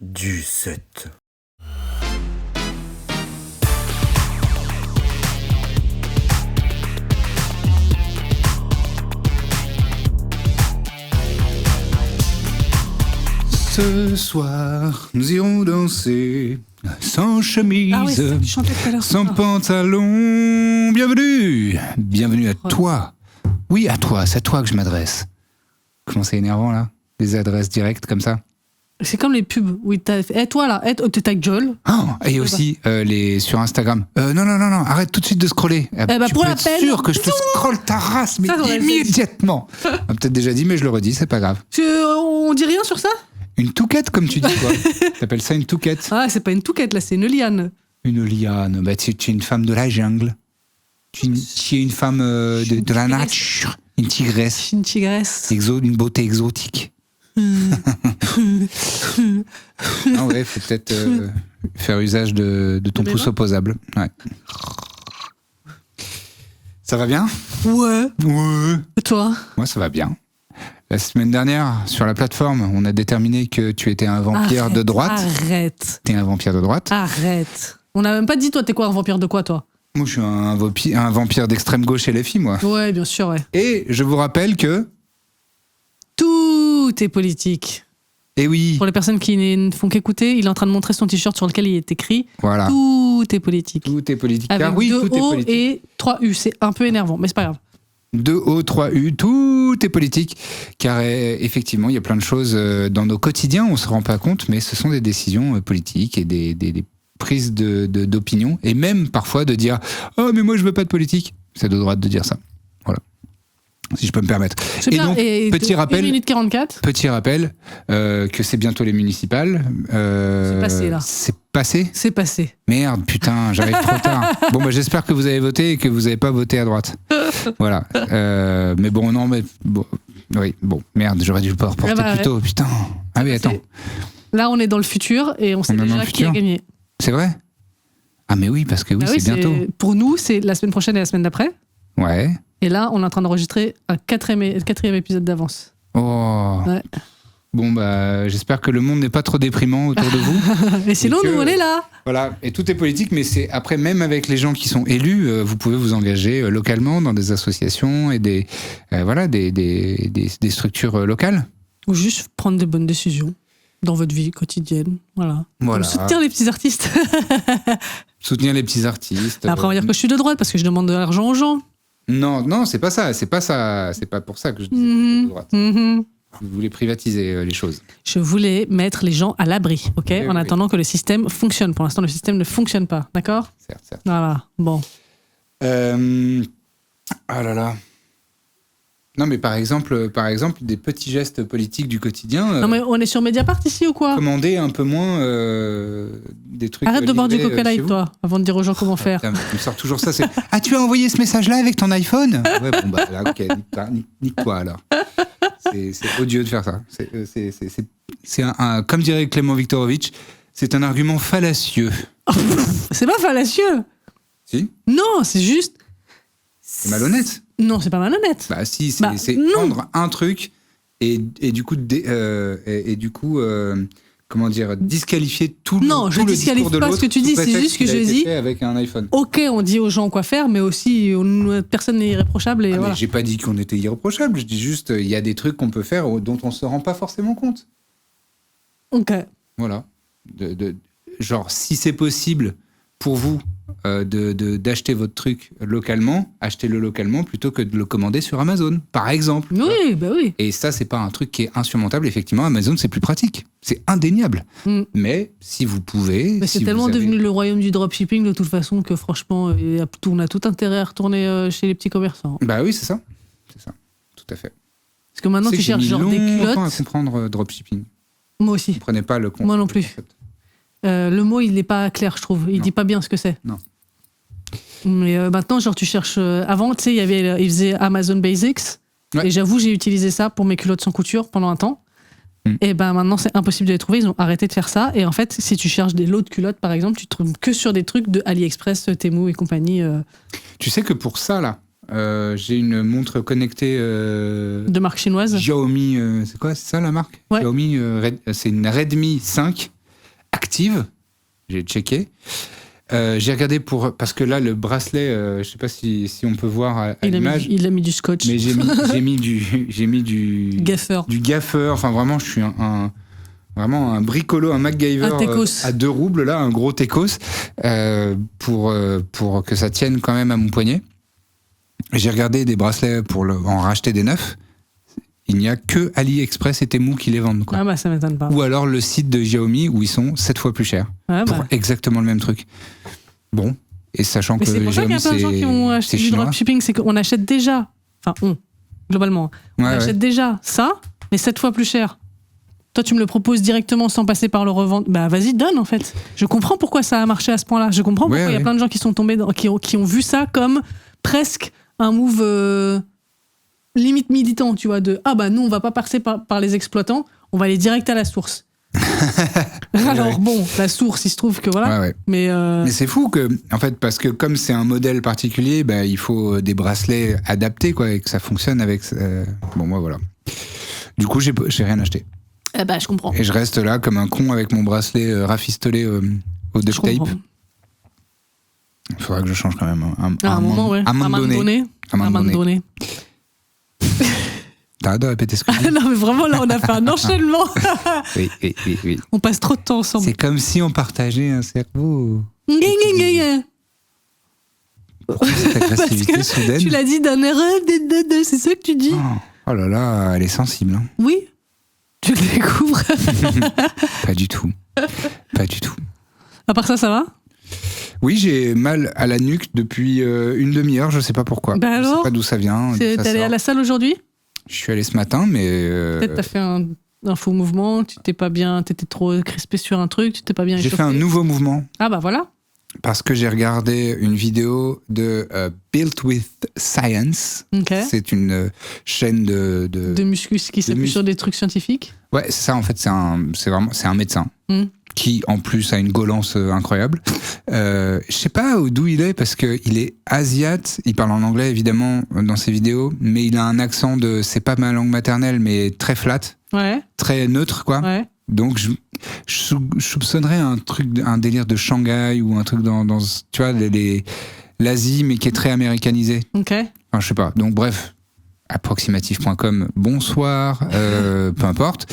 Du 7. Ce soir, nous irons danser sans chemise, Ah ouais, c'est ça que tu chantais tout à l'heure. sans pantalon. Bienvenue à toi. Oui, à toi, c'est à toi que je m'adresse. Comment c'est énervant là, les adresses directes comme ça. C'est comme les pubs où t'as fait toi là, t'es ta gueule. Oh, et aussi les sur Instagram. Non, arrête tout de suite de scroller. Tu pour peux la être peine. sûr que je te scrolle ta race, mais Ça, on a le immédiatement. On a peut-être déjà dit, mais je le redis, c'est pas grave. On dit rien sur ça? Une touquette, comme tu dis, quoi. T'appelles ça une touquette? Ah, c'est pas une touquette là, c'est une liane. Une liane. Bah, tu es une femme de la jungle. Tu es une femme de la nature. Une tigresse. Une tigresse. Une beauté exotique. Ah ouais, faut peut-être faire usage de ton pouce opposable. Ouais. Ça va bien? Ouais. Ouais. Et toi? Moi, ça va bien. La semaine dernière, sur la plateforme, on a déterminé que tu étais un vampire de droite. Arrête. T'es un vampire de droite. Arrête. On n'a même pas dit, toi, t'es quoi, un vampire de quoi, toi? Moi, je suis un vampire d'extrême gauche LFI, moi. Ouais, bien sûr, ouais. Et je vous rappelle que... Tout est politique. Eh oui, Pour les personnes qui ne font qu'écouter, il est en train de montrer son t-shirt sur lequel il est écrit voilà. Tout est politique. Tout est politique. Avec Car oui, 2 tout est O politique. et 3 U. C'est un peu énervant, mais c'est pas grave. 2 O, 3 U, tout est politique. Car effectivement, il y a plein de choses dans nos quotidiens, on ne se rend pas compte, mais ce sont des décisions politiques et des prises d'opinion. Et même parfois de dire « Oh, mais moi, je veux pas de politique ». C'est de droite de dire ça. Voilà. Si je peux me permettre. C'est Et bien. donc, Et petit 1 rappel... minute 44. Petit rappel que c'est bientôt les municipales. C'est passé, là. C'est passé? C'est passé. Merde, putain, j'arrive trop tard. Bon, bah, j'espère que vous avez voté et que vous n'avez pas voté à droite. Voilà. Mais bon, non, mais... Bon, oui, bon, merde, j'aurais dû pas reporter plus tôt, putain. Ah oui, attends. Là, on est dans le futur et on sait On est dans déjà le qui futur a gagné. C'est vrai? Ah mais oui, parce que oui, Ah c'est bientôt. Pour nous, c'est la semaine prochaine et la semaine d'après. Ouais. Et là, on est en train d'enregistrer un quatrième épisode d'avance. Oh. Ouais. Bon, bah, j'espère que le monde n'est pas trop déprimant autour de vous. Et sinon, que- nous, on est là. Voilà, et tout est politique, mais c'est après, même avec les gens qui sont élus, vous pouvez vous engager localement dans des associations et des structures locales. Ou juste prendre des bonnes décisions dans votre vie quotidienne. Voilà. Voilà. Comme soutenir les petits artistes. Soutenir les petits artistes. Après, on va dire que je suis de droite parce que je demande de l'argent aux gens. Non, c'est pas ça. C'est pas pour ça que je disais que j'étais de droite. Vous voulez privatiser les choses. Je voulais mettre les gens à l'abri, ok, Oui, en oui. attendant que le système fonctionne. Pour l'instant, le système ne fonctionne pas, d'accord? Certes. Voilà, bon. Ah là là. Non, mais par exemple, des petits gestes politiques du quotidien. Non, mais on est sur Mediapart ici ou quoi? Commander un peu moins des trucs. Arrête de boire du livrés, Coca chez Light, vous. toi, avant de dire aux gens comment faire. Putain, tu me sors toujours ça. C'est ah, tu as envoyé ce message-là avec ton iPhone? Ouais, bon bah là, ok, nique-toi alors. C'est odieux de faire ça. C'est comme dirait Clément Viktorovitch, c'est un argument fallacieux. C'est pas fallacieux. Si? Non, c'est juste. C'est malhonnête. Non, c'est pas malhonnête. Bah si, Bah, c'est non. prendre un truc et du coup comment dire, disqualifier tout le Non, je tout le disqualifie discours de pas ce l'autre que tu sous dis, c'est prétexte juste que qu'il a je été dis- fait avec un iPhone. Ok, on dit aux gens quoi faire, mais aussi personne n'est irréprochable et Ah, voilà. mais j'ai pas dit qu'on était irréprochable, je dis juste il y a des trucs qu'on peut faire dont on se rend pas forcément compte. Ok. Voilà. Genre, si c'est possible pour vous d'acheter votre truc localement, achetez-le localement plutôt que de le commander sur Amazon, par exemple. Oui, bah oui. Et ça, c'est pas un truc qui est insurmontable. Effectivement, Amazon, c'est plus pratique. C'est indéniable. Mm. Mais si vous pouvez... Mais si c'est tellement vous avez- devenu le royaume du dropshipping de toute façon que franchement, on a tout intérêt à retourner chez les petits commerçants. Bah oui, c'est ça. C'est ça. Tout à fait. Parce que maintenant, C'est tu que j'ai cherches mis genre des longtemps à culottes. comprendre dropshipping. Moi aussi. Je comprenais pas le concept. Moi non plus. Le mot, il n'est pas clair, je trouve. Il Non. dit pas bien ce que c'est. Non. Mais maintenant, genre, tu cherches. Avant, tu sais, il faisait Amazon Basics. Ouais. Et j'avoue, j'ai utilisé ça pour mes culottes sans couture pendant un temps. Et ben maintenant, c'est impossible de les trouver. Ils ont arrêté de faire ça. Et en fait, si tu cherches des lots de culottes, par exemple, tu trouves que sur des trucs de AliExpress, Temu et compagnie. Tu sais que pour ça, là, j'ai une montre connectée De marque chinoise. Xiaomi. C'est quoi? C'est ça la marque? Ouais. Xiaomi, c'est une Redmi 5. active. J'ai checké. J'ai regardé parce que là, le bracelet, je sais pas si on peut voir à l'image. Il a mis du scotch. Mais j'ai mis du gaffeur. Du gaffeur. Enfin, vraiment, je suis vraiment un bricolo, un MacGyver à 2 roubles, là, un gros Tecos, pour que ça tienne quand même à mon poignet. J'ai regardé des bracelets pour en racheter des neufs. Il n'y a que AliExpress et Temu qui les vendent, quoi. Ah bah ça m'étonne pas. Ou alors le site de Xiaomi où ils sont 7 fois plus chers pour exactement le même truc. Bon, et sachant que c'est pour ça qu'il y a plein de gens qui ont acheté du dropshipping, c'est qu'on achète déjà, globalement, on achète déjà ça, mais 7 fois plus cher. Toi, tu me le proposes directement sans passer par le revendeur. Bah vas-y, donne en fait. Je comprends pourquoi ça a marché à ce point-là. Je comprends pourquoi il y a plein de gens qui sont tombés, qui ont vu ça comme presque un move limite militant, tu vois, de nous on va pas passer par les exploitants, on va aller direct à la source. Alors bon, la source, il se trouve que voilà. Ouais. Mais c'est fou que, en fait, parce que comme c'est un modèle particulier, il faut des bracelets adaptés, quoi, et que ça fonctionne avec. Bon, moi voilà. Du coup, j'ai rien acheté. Je comprends. Et je reste là comme un con avec mon bracelet rafistolé au duct tape. Il faudra que je change quand même à un moment, ouais. À un moment donné. T'arrêtes de répéter ce que je dis. Non, mais vraiment, là, on a fait un enchaînement. Oui. On passe trop de temps ensemble. C'est comme si on partageait un cerveau. Cette agressivité soudaine. Tu l'as dit d'un erreur, c'est ça que tu dis. Oh là là, elle est sensible. Hein. Oui, tu le découvres. Pas du tout. À part ça va ? Oui, j'ai mal à la nuque depuis une demi-heure, je sais pas pourquoi. Alors, je sais pas d'où ça vient. T'es allé à la salle aujourd'hui ? Je suis allé ce matin, mais... Peut-être t'as fait un faux mouvement, tu t'es pas bien, t'étais trop crispé sur un truc, tu t'es pas bien échauffé. J'ai fait un nouveau mouvement. Ah bah voilà. Parce que j'ai regardé une vidéo de Built with Science. Okay. C'est une chaîne de muscu qui s'appuie sur des trucs scientifiques. Ouais, c'est ça en fait, c'est un médecin. Qui en plus a une golance incroyable. Je sais pas d'où il est parce que il est asiate, il parle en anglais évidemment dans ses vidéos, mais il a un accent c'est pas ma langue maternelle mais très flat, très neutre quoi. Ouais. Donc je soupçonnerais un délire de Shanghai ou un truc dans tu vois l'Asie mais qui est très américanisé. OK. Enfin, je sais pas. Donc bref, approximatif.com, bonsoir, peu importe.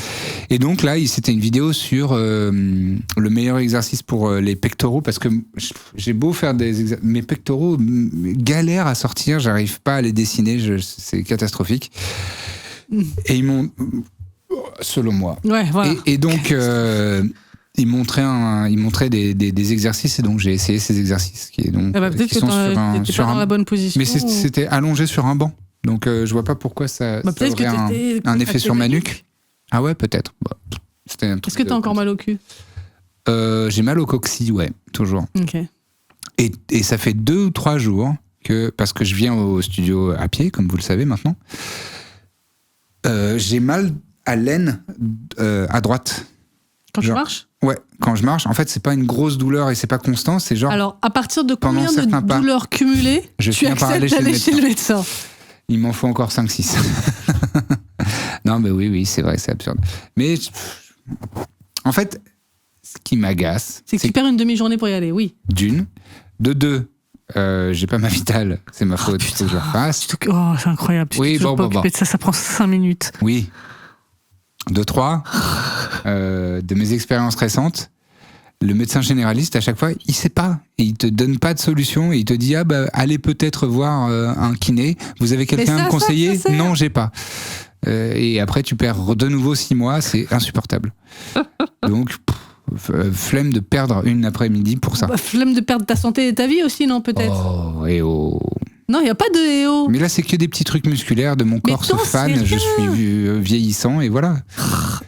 Et donc là, c'était une vidéo sur le meilleur exercice pour les pectoraux, parce que j'ai beau faire mes pectoraux galèrent à sortir, j'arrive pas à les dessiner, c'est catastrophique. Et ils m'ont, selon moi. Ouais, voilà. Et donc, ils montraient des exercices, et donc j'ai essayé ces exercices qui peut-être que t'étais pas dans la bonne position. Mais c'était allongé sur un banc. Donc je vois pas pourquoi ça aurait un effet sur ma nuque. Ah ouais, peut-être. Est-ce que t'as encore mal au cul ? J'ai mal au coccyx, ouais, toujours. Ok. Et ça fait 2 ou 3 jours parce que je viens au studio à pied, comme vous le savez maintenant, j'ai mal à l'aine à droite. Quand tu marches ? Ouais, quand je marche. En fait, c'est pas une grosse douleur et c'est pas constant, c'est genre... Alors, à partir de combien de douleurs cumulées tu acceptes d'aller chez le médecin ? Il m'en faut encore 5-6. Non, mais oui, c'est vrai, c'est absurde. Mais en fait, ce qui m'agace... C'est que tu perds une demi-journée pour y aller, oui. D'une. De 2, j'ai pas ma vitale, c'est ma faute, faut que je le refasse. Oh, c'est incroyable. Tu t'es pas occupé de ça prend 5 minutes. Oui. De 3, de mes expériences récentes, le médecin généraliste, à chaque fois, il sait pas. Et il te donne pas de solution. Et il te dit, allez peut-être voir un kiné. Vous avez quelqu'un à me conseiller ? Non, j'ai pas. Et après, tu perds de nouveau 6 mois. C'est insupportable. Donc, flemme de perdre une après-midi pour ça. Flemme de perdre ta santé et ta vie aussi, non, peut-être ? Non, il n'y a pas de EO. Mais là, c'est que des petits trucs musculaires de mon corps se fan. Je suis vieillissant et voilà.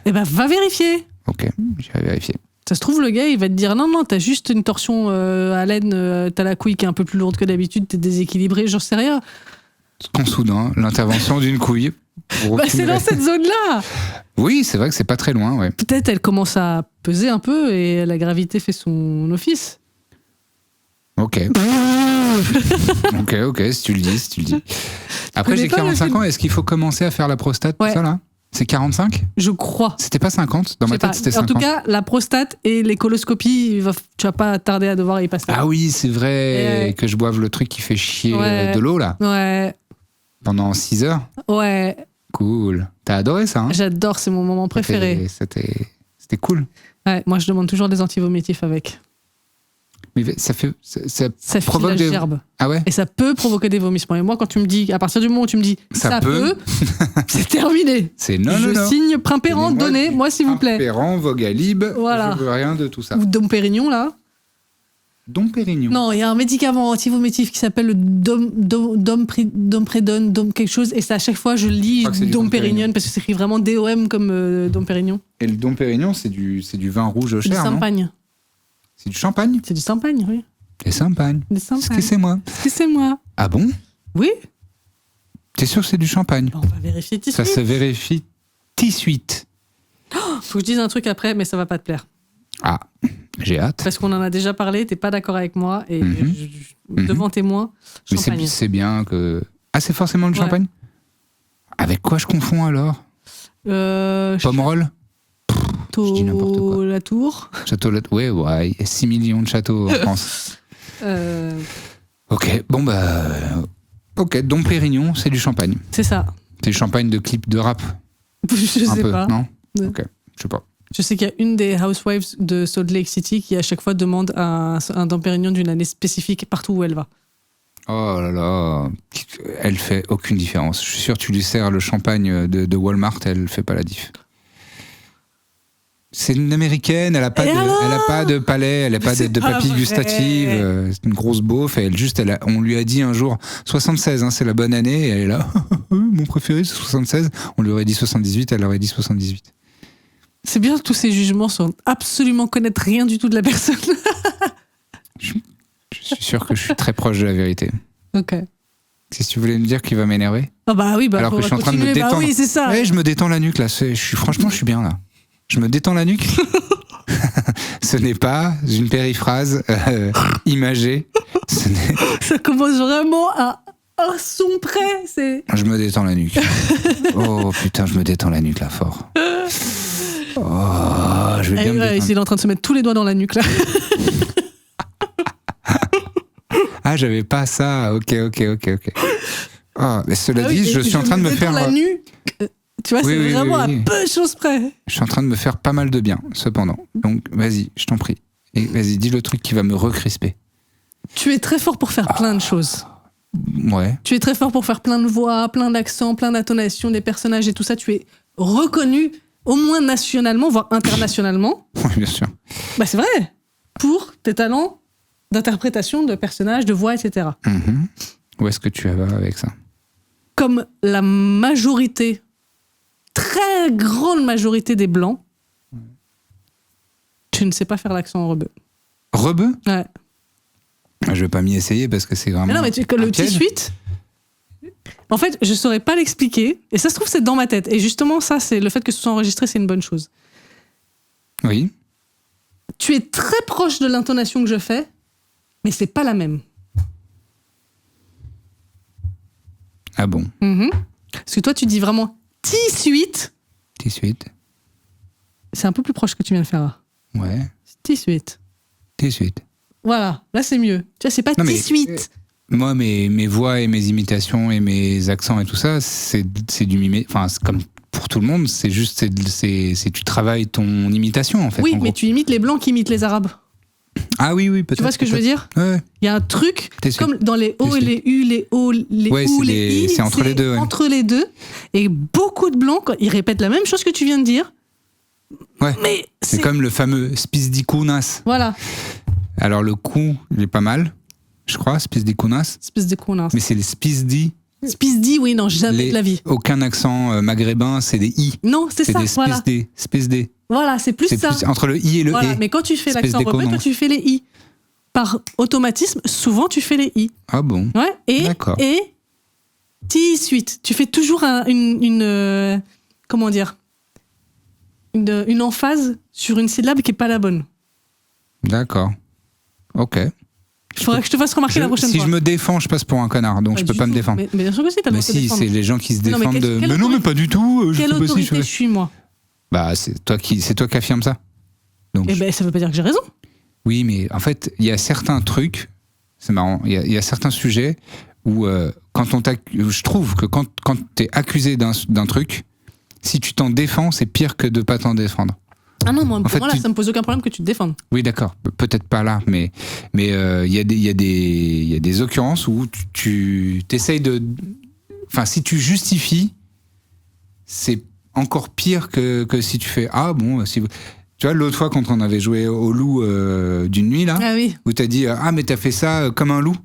Eh ben, va vérifier. Ok, j'irai vérifier. Ça se trouve, le gars, il va te dire non, t'as juste une torsion à l'aine, t'as la couille qui est un peu plus lourde que d'habitude, t'es déséquilibré, j'en sais rien. Quand soudain, l'intervention d'une couille. C'est dans cette zone-là. Oui, c'est vrai que c'est pas très loin, ouais. Peut-être elle commence à peser un peu et la gravité fait son office. Ok, si tu le dis. Après, j'ai 45 ans, est-ce qu'il faut commencer à faire la prostate, tout ça, là ? C'est 45 ? Je crois. C'était pas 50 ? Dans ma tête, c'était 50. En tout cas, la prostate et les coloscopies, tu vas pas tarder à devoir y passer. Ah oui, c'est vrai que je boive le truc qui fait chier de l'eau, là. Ouais. Pendant 6 heures. Ouais. Cool. T'as adoré ça, hein ? J'adore, c'est mon moment préféré. C'était cool. Ouais, moi je demande toujours des antivomitifs avec. Mais ça provoque des gerbes. Ah ouais ? Et ça peut provoquer des vomissements. Et moi, quand tu me dis, à partir du moment où tu me dis ça peut, c'est terminé. C'est non. Je signe Primpéran, donnez-moi s'il vous plaît. Primpéran, Vogalib, voilà. Je veux rien de tout ça. Ou Dom Pérignon, là. Dom Pérignon. Non, il y a un médicament antivomitif qui s'appelle le Domprédone, Dom quelque chose. Et ça, à chaque fois, je lis Dom Pérignon parce que c'est écrit vraiment DOM comme Dom Pérignon. Et le Dom Pérignon, c'est du vin rouge cher, non ? Champagne. C'est du champagne ? C'est du champagne, oui. Des champagnes. C'est moi. C'est moi. Ah bon ? Oui. T'es sûr que c'est du champagne ? On va vérifier tout de suite. Ça se vérifie tout de suite. Faut que je dise un truc après, mais ça va pas te plaire. Ah, j'ai hâte. Parce qu'on en a déjà parlé, t'es pas d'accord avec moi, et devant témoin, champagne. Mais c'est bien que... Ah, c'est forcément du champagne ? Avec quoi je confonds alors ? Pomerol ? Je dis n'importe quoi. La Tour. Château ouais, il y a 6 millions de châteaux en France. Ok, bon bah... Ok, Dom Pérignon, c'est du champagne. C'est ça. C'est du champagne de clip de rap. Je sais pas. Non ? Ok, je sais pas. Je sais qu'il y a une des housewives de Salt Lake City qui à chaque fois demande un Dom Pérignon d'une année spécifique partout où elle va. Oh là là, elle fait aucune différence. Je suis sûr que tu lui sers le champagne de Walmart, elle fait pas la diff. C'est une américaine, elle a pas de palais, elle a pas de papilles gustatives, c'est une grosse beauf, et on lui a dit un jour 76, hein, c'est la bonne année, et elle est là, mon préféré c'est 76, on lui aurait dit 78, elle aurait dit 78. C'est bien tous ces jugements sans absolument connaître rien du tout de la personne. Je suis sûr que je suis très proche de la vérité. Ok. Qu'est-ce que tu voulais me dire qui va m'énerver ? Ah bah oui, alors que je suis en train de me détendre. Bah oui, c'est ça. Ouais, je me détends la nuque là, franchement je suis bien là. Je me détends la nuque. Ce n'est pas une périphrase imagée. Ça commence vraiment à un son près. Je me détends la nuque. Oh putain, je me détends la nuque là fort. Oh, je vais bien me détendre. Il est en train de se mettre tous les doigts dans la nuque là. Ah, j'avais pas ça. Ok. Oh, mais cela dit, je suis en train de me faire... la nuque. Tu vois, c'est vraiment à peu de choses près. Je suis en train de me faire pas mal de bien, cependant. Donc, vas-y, je t'en prie. Et vas-y, dis le truc qui va me recrisper. Tu es très fort pour faire plein de choses. Ouais. Tu es très fort pour faire plein de voix, plein d'accents, plein d'intonations, des personnages et tout ça. Tu es reconnu, au moins nationalement, voire internationalement. Oui, bien sûr. Bah, c'est vrai. Pour tes talents d'interprétation de personnages, de voix, etc. Où est-ce que tu vas avec ça ? Comme la majorité... très grande majorité des Blancs, tu ne sais pas faire l'accent rebeu. Rebeu ? Ouais. Je vais pas m'y essayer parce que c'est vraiment... Mais non, mais le petit suite, en fait, je saurais pas l'expliquer. Et ça se trouve, c'est dans ma tête. Et justement, ça, c'est le fait que ce soit enregistré, c'est une bonne chose. Oui. Tu es très proche de l'intonation que je fais, mais c'est pas la même. Ah bon ? Parce que toi, tu dis vraiment... T-suite. T-suite. C'est un peu plus proche que tu viens de faire là. Ouais. T-suite. T-suite. Voilà, là c'est mieux. Tu vois, c'est pas T-suite. Moi, mes voix et mes imitations et mes accents et tout ça, c'est du mimé. Enfin, c'est comme pour tout le monde, c'est juste, tu travailles ton imitation en fait. Oui, mais tu imites les Blancs qui imitent les Arabes. Ah oui, peut-être. Tu vois ce que je veux dire ? Ouais. Il y a un truc, comme dans les O et les U, les O, les OU, les I, c'est entre les deux. Ouais. Entre les deux. Et beaucoup de Blancs, ils répètent la même chose que tu viens de dire. Ouais. Mais c'est comme le fameux Spizdikunas. Voilà. Alors le coup, il est pas mal, je crois, Spizdikunas. Spizdikunas. Mais c'est les Spizdi. Spizdi, oui, non, jamais de la vie. Aucun accent maghrébin, c'est des I. Non, c'est ça, voilà. Spizdi. Voilà, c'est plus ça. Entre le I et le E. Mais quand tu fais l'accent rebeu, toi, tu fais les I. Par automatisme, souvent, tu fais les I. Ah bon ? Ouais, d'accord. Et T-suite. Tu fais toujours une comment dire ? Une emphase sur une syllabe qui n'est pas la bonne. D'accord. Ok. Il faudrait que je te fasse remarquer la prochaine fois. Si je me défends, je passe pour un connard, donc je peux pas me défendre. Mais bien sûr que si, t'as le droit de te défendre. Si, c'est les gens qui se défendent mais non, mais pas du tout. Quelle autorité je suis, moi? Bah, c'est toi qui affirme ça. Donc, ça veut pas dire que j'ai raison. Oui, mais en fait, il y a certains trucs, c'est marrant, il y a certains sujets où, je trouve que quand t'es accusé d'un truc, si tu t'en défends, c'est pire que de pas t'en défendre. Ah non, moi, là, ça me pose aucun problème que tu te défendes. Oui, d'accord. Peut-être pas là, mais il y a des occurrences où tu t'essayes de... Enfin, si tu justifies, c'est encore pire que si tu fais... Ah bon, si vous... Tu vois, l'autre fois, quand on avait joué au loup d'une nuit, là, où t'as dit « Ah, mais t'as fait ça comme un loup ».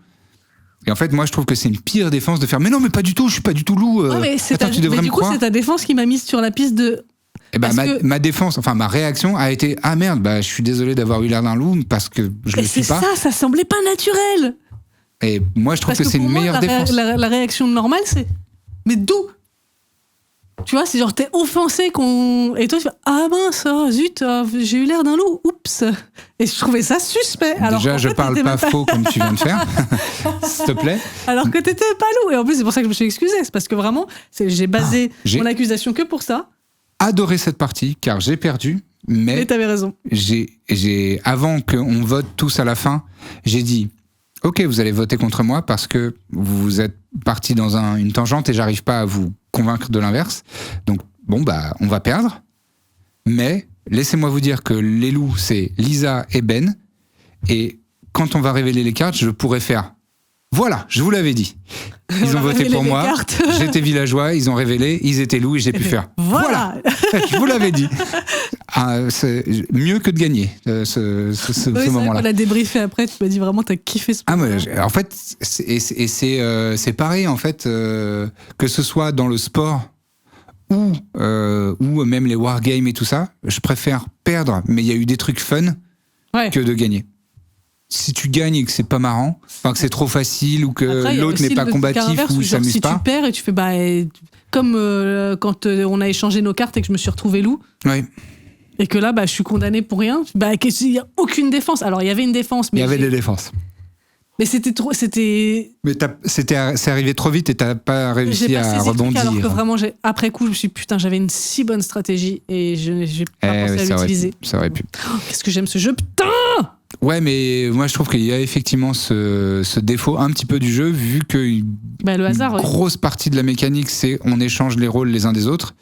Et en fait, moi, je trouve que c'est une pire défense de faire « Mais non, mais pas du tout, je suis pas du tout loup. Tu devrais me croire. » C'est ta défense qui m'a mise sur la piste de... ma défense, enfin ma réaction a été ah merde, je suis désolé d'avoir eu l'air d'un loup parce que je le suis pas. Ça semblait pas naturel. Et moi je trouve que c'est une meilleure défense. La réaction normale c'est mais d'où? Tu vois, c'est genre t'es offensé et toi tu fais ah mince, zut, j'ai eu l'air d'un loup, oups. Et je trouvais ça suspect. Alors déjà je parle pas faux comme tu viens de faire, s'il te plaît. Alors que t'étais pas loup et en plus c'est pour ça que je me suis excusée, c'est parce que vraiment j'ai basé mon accusation que pour ça. Adoré cette partie car j'ai perdu, mais t'avais raison. J'ai avant qu'on vote tous à la fin, j'ai dit ok, vous allez voter contre moi parce que vous êtes partis dans une tangente et j'arrive pas à vous convaincre de l'inverse. Donc bon on va perdre, mais laissez-moi vous dire que les loups c'est Lisa et Ben, et quand on va révéler les cartes, je pourrais faire voilà, je vous l'avais dit. Ils ont voté pour moi. J'étais villageois, ils ont révélé, ils étaient loups et j'ai pu faire. Voilà. Je vous l'avais dit. C'est mieux que de gagner ce moment-là. On l'a débriefé après, tu m'as dit vraiment t'as kiffé ce moment. En fait, c'est pareil en fait que ce soit dans le sport ou même les wargames et tout ça. Je préfère perdre, mais il y a eu des trucs fun que de gagner. Si tu gagnes et que c'est pas marrant, que c'est trop facile ou que l'autre n'est pas combatif ou s'amuse pas. Si tu perds et tu fais comme quand on a échangé nos cartes et que je me suis retrouvé loup. Oui. Et que là je suis condamné pour rien. Il y a aucune défense. Alors il y avait une défense, mais il y avait des défenses. Mais Mais c'est arrivé trop vite et t'as pas réussi à rebondir. Alors que vraiment, après coup, je me suis dit, putain, j'avais une si bonne stratégie et j'ai pas pensé à l'utiliser. Ça aurait pu. Qu'est-ce que j'aime ce jeu, putain! Ouais, mais moi je trouve qu'il y a effectivement ce défaut un petit peu du jeu, vu que le hasard, une grosse partie de la mécanique, c'est on échange les rôles les uns des autres,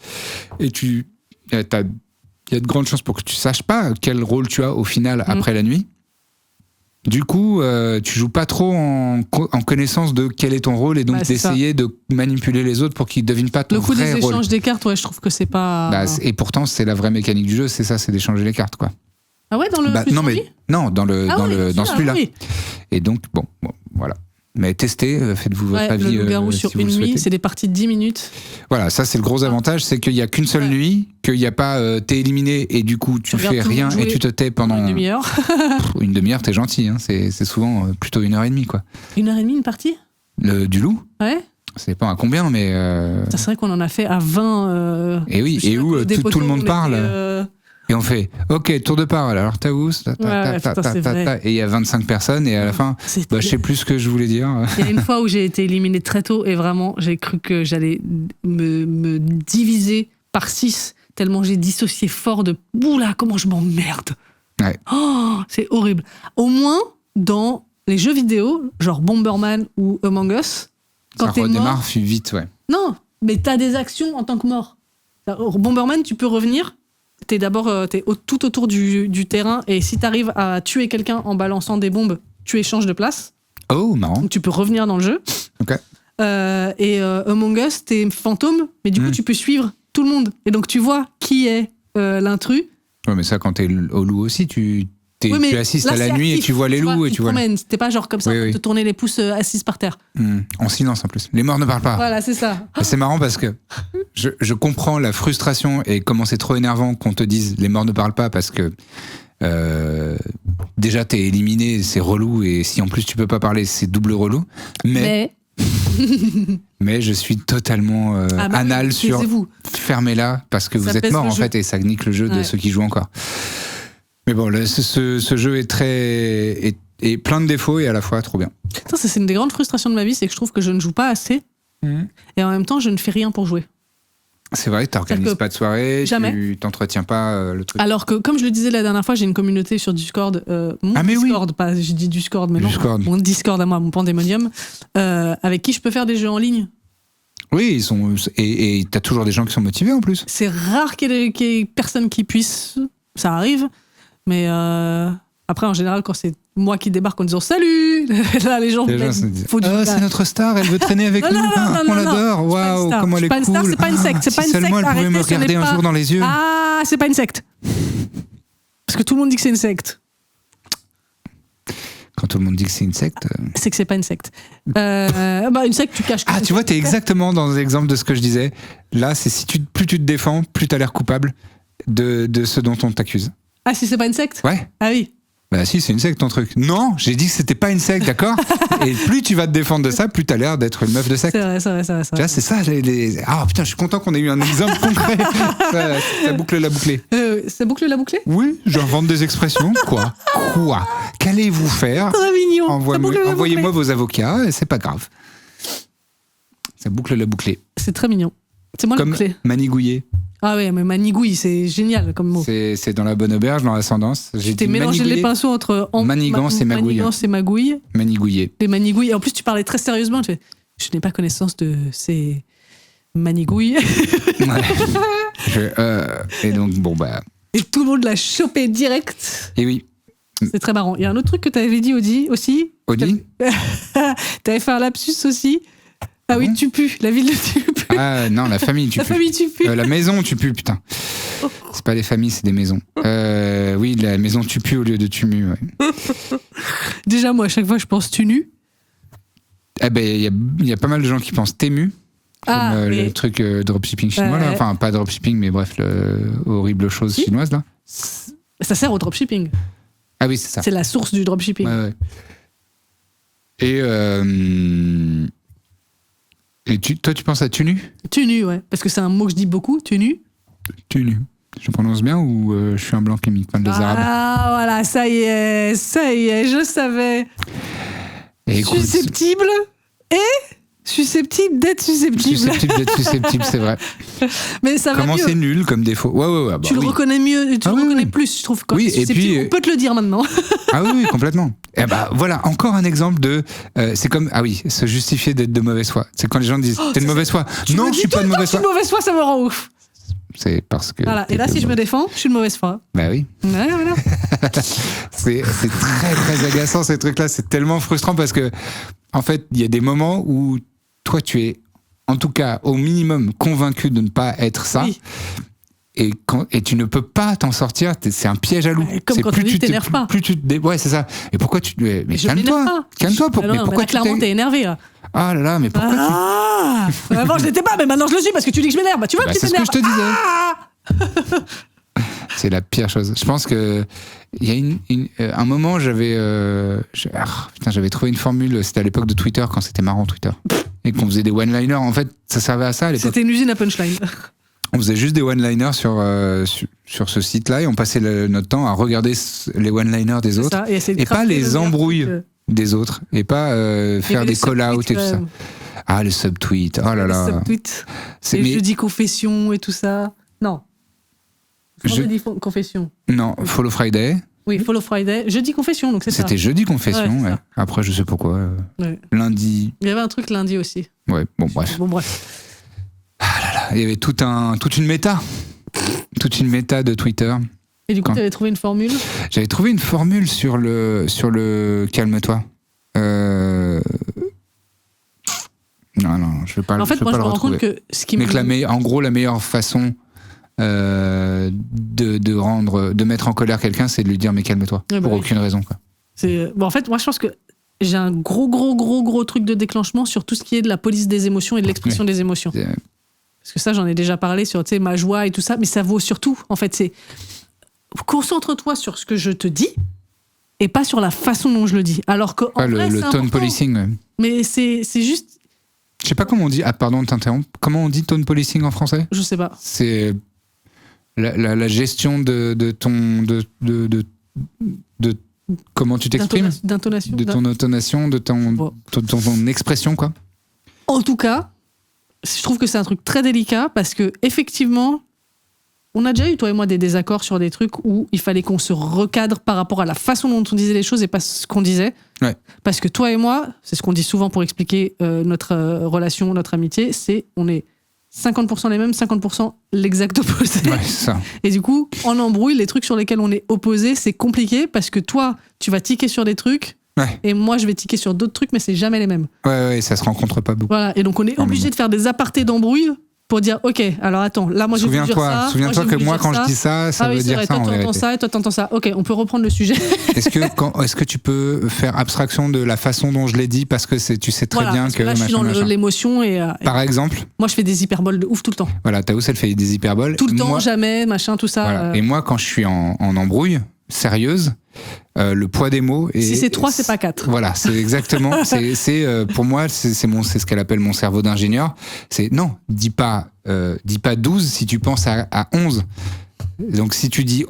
et il y a de grandes chances pour que tu saches pas quel rôle tu as au final après la nuit. Du coup, tu joues pas trop en connaissance de quel est ton rôle et donc d'essayer de manipuler les autres pour qu'ils devinent pas ton vrai rôle. Le coup des échanges des cartes, je trouve que c'est pas... et pourtant, c'est la vraie mécanique du jeu, c'est d'échanger les cartes, quoi. Ah ouais, dans le non, dans celui-là. Oui. Et donc, bon, voilà. Mais testez, faites-vous votre avis. Le loup-garou sur une nuit, c'est des parties de 10 minutes. Voilà, ça c'est le gros avantage, c'est qu'il n'y a qu'une seule nuit, qu'il n'y a pas t'es éliminé et du coup tu fais rien et tu te tais pendant une demi-heure. Une demi-heure, t'es gentil, hein, c'est souvent plutôt 1h30 quoi. 1h30 une partie du loup. Ouais. Ça dépend à combien, mais. C'est vrai qu'on en a fait à 20. Et oui, et où tout le monde parle. Et on fait, ok, tour de parole, alors Taous, et il y a 25 personnes, et à la fin, je sais plus ce que je voulais dire. Il y a une fois où j'ai été éliminé très tôt, et vraiment, j'ai cru que j'allais me diviser par 6, tellement j'ai dissocié fort de, oula, comment je m'emmerde. Ouais. Oh, c'est horrible. Au moins, dans les jeux vidéo, genre Bomberman ou Among Us, quand t'es mort... Ça redémarre vite, ouais. Non, mais t'as des actions en tant que mort. Bomberman, tu peux revenir... T'es tout autour du terrain et si t'arrives à tuer quelqu'un en balançant des bombes, tu échanges de place. Oh, marrant. Donc tu peux revenir dans le jeu. Ok. Et Among Us, t'es fantôme, mais du coup tu peux suivre tout le monde. Et donc tu vois qui est l'intrus. Ouais, mais ça quand t'es au loup aussi, tu assistes à la nuit et tu vois les loups et tu vois. T'es pas genre comme ça pour te tourner les pouces assise par terre. En silence en plus. Les morts ne parlent pas. Voilà, c'est ça. C'est marrant parce que je comprends la frustration et comment c'est trop énervant qu'on te dise les morts ne parlent pas parce que déjà t'es éliminé, c'est relou et si en plus tu peux pas parler, c'est double relou. Mais je suis totalement anal sur fermez-la parce que ça vous êtes mort en fait et ça nique le jeu de ceux qui jouent encore. Mais bon, ce jeu est et plein de défauts et à la fois trop bien. Ça, c'est une des grandes frustrations de ma vie, c'est que je trouve que je ne joue pas assez et en même temps je ne fais rien pour jouer. C'est vrai, tu n'organises pas de soirée, tu t'entretiens pas le truc. Alors que, comme je le disais la dernière fois, j'ai une communauté sur Discord, Discord, pas, j'ai dit Discord, mais Discord. Non, mon Discord à moi, mon Pandemonium, avec qui je peux faire des jeux en ligne. Oui, et t'as toujours des gens qui sont motivés en plus. C'est rare qu'il y ait personne qui puisse, ça arrive, mais après en général quand c'est moi qui débarque en disant salut, là les gens se disent c'est notre star, elle veut traîner avec nous, on l'adore, waouh, comment elle est cool. Star, c'est pas une secte, c'est pas une secte. Seulement elle pouvait me regarder un jour dans les yeux. Ah, c'est pas une secte. Parce que tout le monde dit que c'est une secte. Quand tout le monde dit que c'est une secte, c'est que c'est pas une secte. Une secte, tu caches. Ah, tu vois, t'es exactement dans l'exemple de ce que je disais. Là, c'est plus tu te défends, plus t'as l'air coupable de ce dont on t'accuse. Ah, si c'est pas une secte ? Ouais. Ah oui. Bah si, c'est une secte ton truc. Non, j'ai dit que c'était pas une secte, d'accord ? Et plus tu vas te défendre de ça, plus t'as l'air d'être une meuf de secte. C'est vrai. Tu vois, c'est ça. Ah putain, je suis content qu'on ait eu un exemple concret. Ça boucle la bouclée. Ça boucle la bouclée ? Oui, j'invente des expressions. Quoi ? Qu'allez-vous faire ? Très mignon. Envoyez-moi vos avocats, et c'est pas grave. Ça boucle la bouclée. C'est très mignon. C'est moi comme la bouclée. Manigouiller. Ah ouais, mais manigouille, c'est génial comme mot. C'est dans la bonne auberge, dans l'ascendance. J'ai mélangé les pinceaux entre manigance et magouille. Manigance et magouille. Manigouiller. Les manigouilles. Et en plus, tu parlais très sérieusement. Tu fais, je n'ai pas connaissance de ces manigouilles. Ouais. Et donc, bon, bah. Et tout le monde l'a chopé direct. Et oui. C'est très marrant. Il y a un autre truc que tu avais dit, Audi, aussi. Audi ? T'avais fait un lapsus aussi. Ah oui, tu pues. La ville tu pues. Ah non, la famille tu pues. La famille tu pues. La maison tu pues, putain. C'est pas des familles, c'est des maisons. Oui, la maison tu pues au lieu de tu mues. Ouais. Déjà, moi, à chaque fois, je pense tu nu. Eh ben, il y a pas mal de gens qui pensent tému. Comme le truc dropshipping chinois, là. Enfin, pas dropshipping, mais bref, horrible chose chinoise, là. Ça sert au dropshipping. Ah oui, c'est ça. C'est la source du dropshipping. Ouais. Et toi, tu penses à tu nu ? Tu nu, ouais. Parce que c'est un mot que je dis beaucoup, tu nu. Tu nu. Je prononce bien ou je suis un blanc qui imite pas les Arabes ? Ah, voilà, ça y est, je savais. Écoute, susceptible susceptible d'être susceptible. Susceptible d'être susceptible, c'est vrai. Mais ça va Comment mieux. c'est nul comme défaut. Ouais, bah, tu le reconnais mieux, tu le reconnais plus, je trouve. Quand oui, et puis on peut te le dire maintenant. Ah oui, complètement. Et bah voilà, encore un exemple de. C'est comme se justifier d'être de mauvaise foi. C'est quand les gens disent t'es de mauvaise foi. Non, je suis pas de mauvaise foi. Je suis de mauvaise foi, ça me rend ouf. C'est parce que. Voilà. Et là, si je me défends, je suis de mauvaise foi. Bah oui. Ouais, voilà. c'est très très agaçant ces trucs-là. C'est tellement frustrant parce que en fait, il y a des moments où toi, tu es, en tout cas, au minimum, convaincu de ne pas être ça. Oui. Et tu ne peux pas t'en sortir. C'est un piège à loup. Comme quand tu t'énerves pas. Plus tu te ouais, c'est ça. Et pourquoi tu... Mais calme-toi. Calme-toi. Mais pourquoi clairement, t'es énervé, là. Ah là là, mais pourquoi Avant, je l'étais pas, mais maintenant, je le suis parce que tu dis que je m'énerve. Bah, tu vois que tu t'énerves. C'est ce que je te disais. C'est la pire chose. Je pense que il y a un moment, j'avais trouvé une formule. C'était à l'époque de Twitter, quand c'était marrant Twitter, et qu'on faisait des one-liners. En fait, ça servait à ça à l'époque. C'était une usine à punchline. On faisait juste des one-liners sur ce site-là et on passait notre temps à regarder les one-liners des autres et pas les embrouilles des autres et pas faire des call-outs et tout ça. Ah, le subtweet. Oh là là. Le subtweet. Les jeudi confession et tout ça. Non. Jeudi confession. Non, Follow Friday. Oui, Follow Friday. Jeudi confession, donc c'est ça. C'était jeudi confession, ouais. Après, je sais pourquoi. Lundi. Il y avait un truc lundi aussi. Ouais, bon, bref. Ah là là, il y avait toute une méta. Toute une méta de Twitter. Et du coup, tu avais trouvé une formule ? J'avais trouvé une formule sur le calme-toi. Non, je vais pas le retrouver. En fait, moi, je me rends compte que ce qui en gros, la meilleure façon de mettre en colère quelqu'un, c'est de lui dire mais calme-toi. Pour aucune raison, quoi. En fait, moi, je pense que j'ai un gros truc de déclenchement sur tout ce qui est de la police des émotions et de l'expression des émotions. Parce que ça, j'en ai déjà parlé sur ma joie et tout ça, mais ça vaut surtout, en fait, c'est concentre-toi sur ce que je te dis et pas sur la façon dont je le dis. Alors que le tone policing. Ouais. Mais c'est juste. Je sais pas comment on dit. Ah, pardon de t'interrompre. Comment on dit tone policing en français ? Je sais pas. C'est la gestion de Comment tu t'exprimes ? D'intonation. De ton intonation, de ton expression, quoi. En tout cas, je trouve que c'est un truc très délicat parce que effectivement, on a déjà eu, toi et moi, des désaccords sur des trucs où il fallait qu'on se recadre par rapport à la façon dont on disait les choses et pas ce qu'on disait. Ouais. Parce que toi et moi, c'est ce qu'on dit souvent pour expliquer notre relation, notre amitié, on est 50% les mêmes, 50% l'exact opposé. Ouais, c'est ça. Et du coup, en embrouille, les trucs sur lesquels on est opposés, c'est compliqué parce que toi, tu vas tiquer sur des trucs et moi, je vais tiquer sur d'autres trucs, mais c'est jamais les mêmes. Ouais, ça se rencontre pas beaucoup. Voilà, et donc on est obligé de faire des apartés d'embrouille pour dire, ok, alors attends, là moi je vais dire ça. Souviens-toi que moi quand je dis ça, ça veut dire ça en vérité. Toi t'entends ça et toi t'entends ça. Ok, on peut reprendre le sujet. Est-ce que tu peux faire abstraction de la façon dont je l'ai dit parce que tu sais très bien que là je suis dans l'émotion et par exemple. Moi je fais des hyperboles de ouf tout le temps. Voilà, Taous elle fait des hyperboles. Tout le temps, jamais, machin, tout ça. Voilà. Et moi quand je suis en embrouille sérieuse, le poids des mots. Si c'est 3, c'est pas 4. Voilà, c'est exactement. Pour moi, c'est ce qu'elle appelle mon cerveau d'ingénieur. C'est non, dis pas 12 si tu penses à 11. Donc si tu dis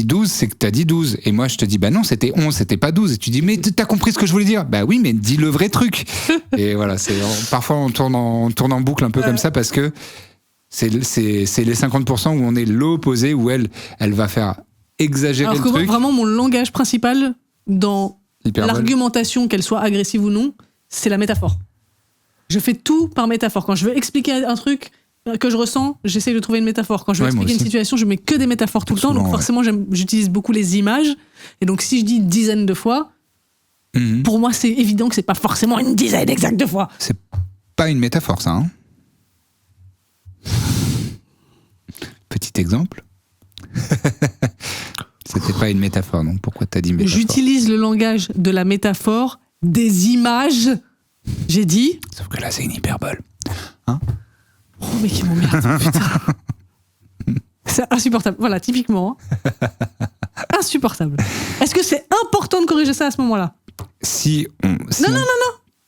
12, c'est que t'as dit 12. Et moi je te dis bah non, c'était 11, c'était pas 12. Et tu dis mais t'as compris ce que je voulais dire ? Bah oui, mais dis le vrai truc. Et voilà, parfois on tourne en boucle un peu comme ça parce que c'est les 50% où on est l'opposé, où elle va faire exagérer alors le truc. Alors que vraiment mon langage principal dans l'argumentation, qu'elle soit agressive ou non, c'est la métaphore. Je fais tout par métaphore. Quand je veux expliquer un truc que je ressens, j'essaie de trouver une métaphore. Quand je veux expliquer une situation, je mets que des métaphores tout le temps. Donc forcément, j'utilise beaucoup les images. Et donc si je dis une dizaine de fois, pour moi, c'est évident que c'est pas forcément une dizaine exacte de fois. C'est pas une métaphore, ça. Hein. Petit exemple. C'était pas une métaphore, donc pourquoi t'as dit métaphore ? J'utilise le langage de la métaphore, des images, j'ai dit. Sauf que là, c'est une hyperbole. Hein ? Oh, mais qui m'emmerde, putain. C'est insupportable. Voilà, typiquement. Insupportable. Est-ce que c'est important de corriger ça à ce moment-là ? Non.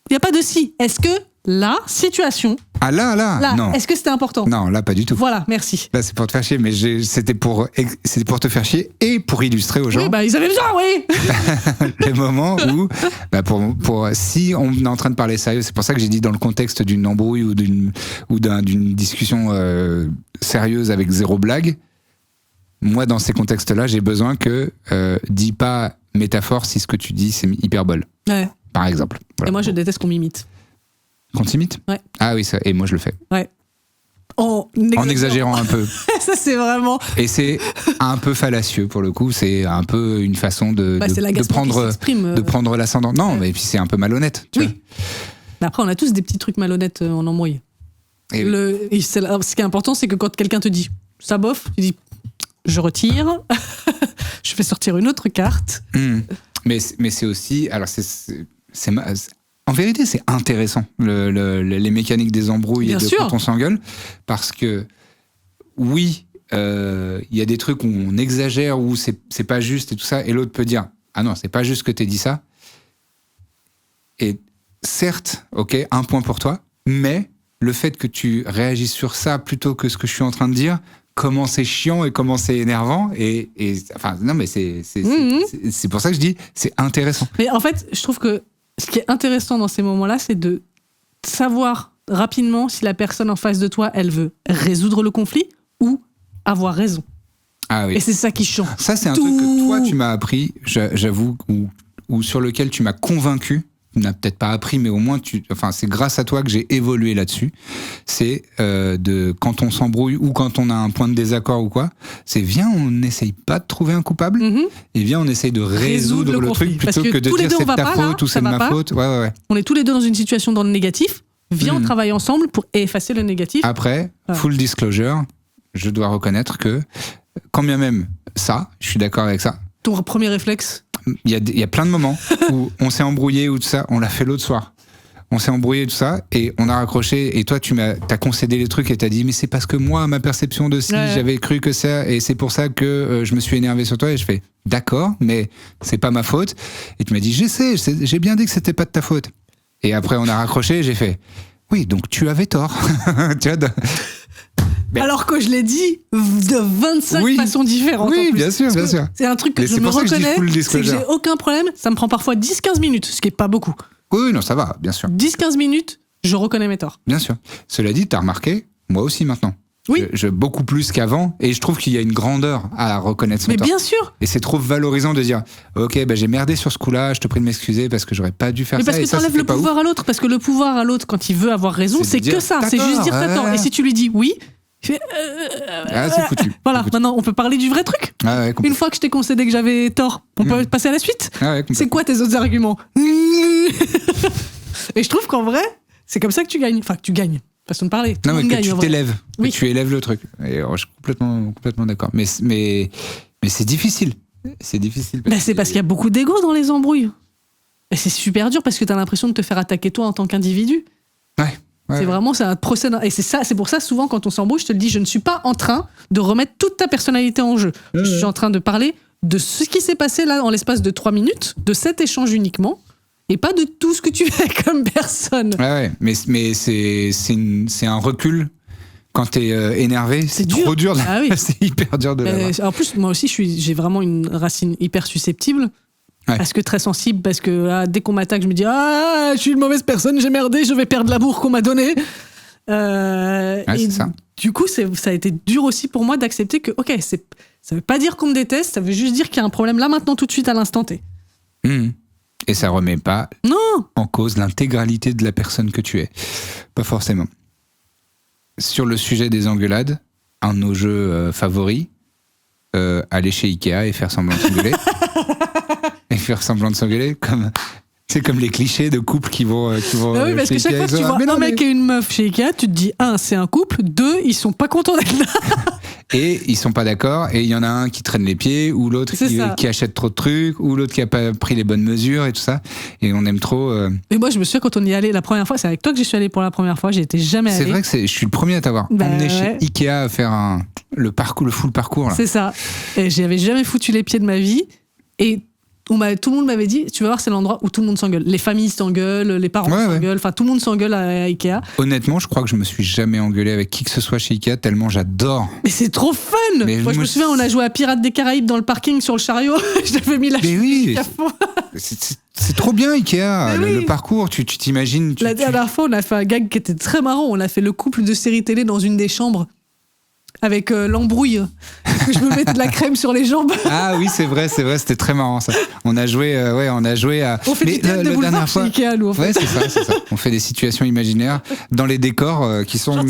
Il n'y a pas de si. Est-ce que la situation... Ah là, non. Est-ce que c'était important ? Non, là, pas du tout. Voilà, merci. Là, c'est pour te faire chier, mais c'était pour te faire chier et pour illustrer aux gens... Oui, bah, ils avaient besoin, oui. Les moments où, si on est en train de parler sérieux, c'est pour ça que j'ai dit dans le contexte d'une embrouille ou d'une discussion sérieuse avec zéro blague, moi, dans ces contextes-là, j'ai besoin que dis pas métaphore si ce que tu dis, c'est hyperbole. Ouais. Par exemple. Voilà. Et moi, je déteste qu'on m'imite. Qu'on t'imite ? Ouais. Ah oui, ça, et moi je le fais. Ouais. En exagérant un peu. Ça, c'est vraiment... Et c'est un peu fallacieux pour le coup, c'est un peu une façon de prendre l'ascendant. Non, mais puis c'est un peu malhonnête. Tu vois. Mais après, on a tous des petits trucs malhonnêtes en embrouille. Ce qui est important, c'est que quand quelqu'un te dit ça bof, tu dis je retire, je fais sortir une autre carte. Mais c'est aussi... Alors en vérité, c'est intéressant, les mécaniques des embrouilles et de quand on s'engueule, parce que, oui, il y a des trucs où on exagère, où c'est pas juste et tout ça, et l'autre peut dire « Ah non, c'est pas juste que t'aies dit ça ». Et certes, ok, un point pour toi, mais le fait que tu réagisses sur ça plutôt que ce que je suis en train de dire, comment c'est chiant et comment c'est énervant, et enfin, non, mais c'est pour ça que je dis, c'est intéressant. Mais en fait, je trouve que ce qui est intéressant dans ces moments-là, c'est de savoir rapidement si la personne en face de toi, elle veut résoudre le conflit ou avoir raison. Ah oui. Et c'est ça qui change. Ça, c'est un truc que toi, tu m'as appris, j'avoue, ou sur lequel tu m'as convaincu. Tu n'as peut-être pas appris, mais au moins, c'est grâce à toi que j'ai évolué là-dessus. C'est quand on s'embrouille ou quand on a un point de désaccord ou quoi, c'est viens, on n'essaye pas de trouver un coupable, et viens, on essaye de résoudre le truc plutôt que de dire c'est de ta faute ou c'est de ma faute. Ouais. On est tous les deux dans une situation dans le négatif. Viens, on travaille ensemble pour effacer le négatif. Après, full disclosure, je dois reconnaître que, quand bien même ça, je suis d'accord avec ça. Ton premier réflexe ? Il y a plein de moments où on s'est embrouillé ou tout ça, on l'a fait l'autre soir. On s'est embrouillé tout ça et on a raccroché et toi t'as concédé les trucs et t'as dit mais c'est parce que moi ma perception de j'avais cru que ça et c'est pour ça que je me suis énervé sur toi et je fais d'accord mais c'est pas ma faute et tu m'as dit j'ai bien dit que c'était pas de ta faute et après on a raccroché et j'ai fait oui donc tu avais tort. Tu vois, Alors que je l'ai dit de 25 façons différentes. Oui, en plus. bien sûr. C'est un truc que je me reconnais, c'est que j'ai aucun problème. Ça me prend parfois 10-15 minutes, ce qui est pas beaucoup. Oui, non, ça va, bien sûr. 10-15 minutes, je reconnais mes torts. Bien sûr. Cela dit, t'as remarqué, moi aussi maintenant. Oui. Je beaucoup plus qu'avant, et je trouve qu'il y a une grandeur à reconnaître son tort. Mais bien sûr. Et c'est trop valorisant de dire, ok, j'ai merdé sur ce coup-là, je te prie de m'excuser parce que j'aurais pas dû faire ça. Mais parce que t'enlèves le pouvoir à l'autre, parce que le pouvoir à l'autre, quand il veut avoir raison, c'est que ça. C'est juste dire t'as tort. Et si tu lui dis oui, c'est foutu. Voilà, maintenant on peut parler du vrai truc. Une fois que je t'ai concédé que j'avais tort, on peut passer à la suite. C'est quoi tes autres arguments? Et je trouve qu'en vrai, c'est comme ça que tu gagnes. Enfin, que tu gagnes. Façon de parler. Non, mais que tu t'élèves. Oui. Que tu élèves le truc. Et je suis complètement d'accord. Mais c'est difficile. C'est difficile. C'est parce qu'il y a beaucoup d'ego dans les embrouilles. Et c'est super dur parce que t'as l'impression de te faire attaquer toi en tant qu'individu. C'est vraiment un procès. Et c'est pour ça, souvent, quand on s'embrouille, je te le dis, je ne suis pas en train de remettre toute ta personnalité en jeu. Je suis en train de parler de ce qui s'est passé là en l'espace de 3 minutes, de cet échange uniquement. Et pas de tout ce que tu fais comme personne. Mais c'est un recul. Quand t'es énervé, c'est trop dur. C'est hyper dur de l'avoir. En plus, moi aussi, j'ai vraiment une racine hyper susceptible. Parce que très sensible, parce que là, dès qu'on m'attaque, je me dis je suis une mauvaise personne, j'ai merdé, je vais perdre l'amour qu'on m'a donné. C'est ça. Du coup, ça a été dur aussi pour moi d'accepter que, ok, ça veut pas dire qu'on me déteste, ça veut juste dire qu'il y a un problème là, maintenant, tout de suite, à l'instant T. Et ça remet pas en cause l'intégralité de la personne que tu es. Pas forcément. Sur le sujet des engueulades, un de nos jeux favoris, aller chez Ikea et faire semblant de s'engueuler. Et faire semblant de s'engueuler, c'est comme les clichés de couples qui vont oui, parce que chaque fois que tu vois un mec et une meuf chez Ikea, tu te dis, 1, c'est un couple, 2, ils sont pas contents d'être là. Et ils sont pas d'accord, et il y en a un qui traîne les pieds, ou l'autre qui achète trop de trucs, ou l'autre qui a pas pris les bonnes mesures et tout ça. Et on aime trop. Et moi, je me souviens quand on y allait la première fois, c'est avec toi que j'y suis allé pour la première fois, j'y étais jamais allé. C'est vrai que je suis le premier à t'avoir emmené chez Ikea à faire le full parcours. Là. C'est ça. Et j'y avais jamais foutu les pieds de ma vie. Et tout le monde m'avait dit, tu vas voir, c'est l'endroit où tout le monde s'engueule. Les familles s'engueulent, les parents s'engueulent, enfin tout le monde s'engueule à Ikea. Honnêtement, je crois que je me suis jamais engueulé avec qui que ce soit chez Ikea, tellement j'adore. Mais c'est trop fun. Moi, je me souviens, on a joué à Pirates des Caraïbes dans le parking sur le chariot. Je t'avais mis la musique à fond. C'est trop bien Ikea, le parcours, tu t'imagines. La dernière fois, on a fait un gag qui était très marrant. On a fait le couple de série télé dans une des chambres. Avec l'embrouille, que je me mettais de la crème sur les jambes. Ah oui, c'est vrai, c'était très marrant ça. On a joué à. On fait du théâtre de boulevard chez Ikea, nous. En fait. Ouais, c'est ça. On fait des situations imaginaires dans les décors qui sont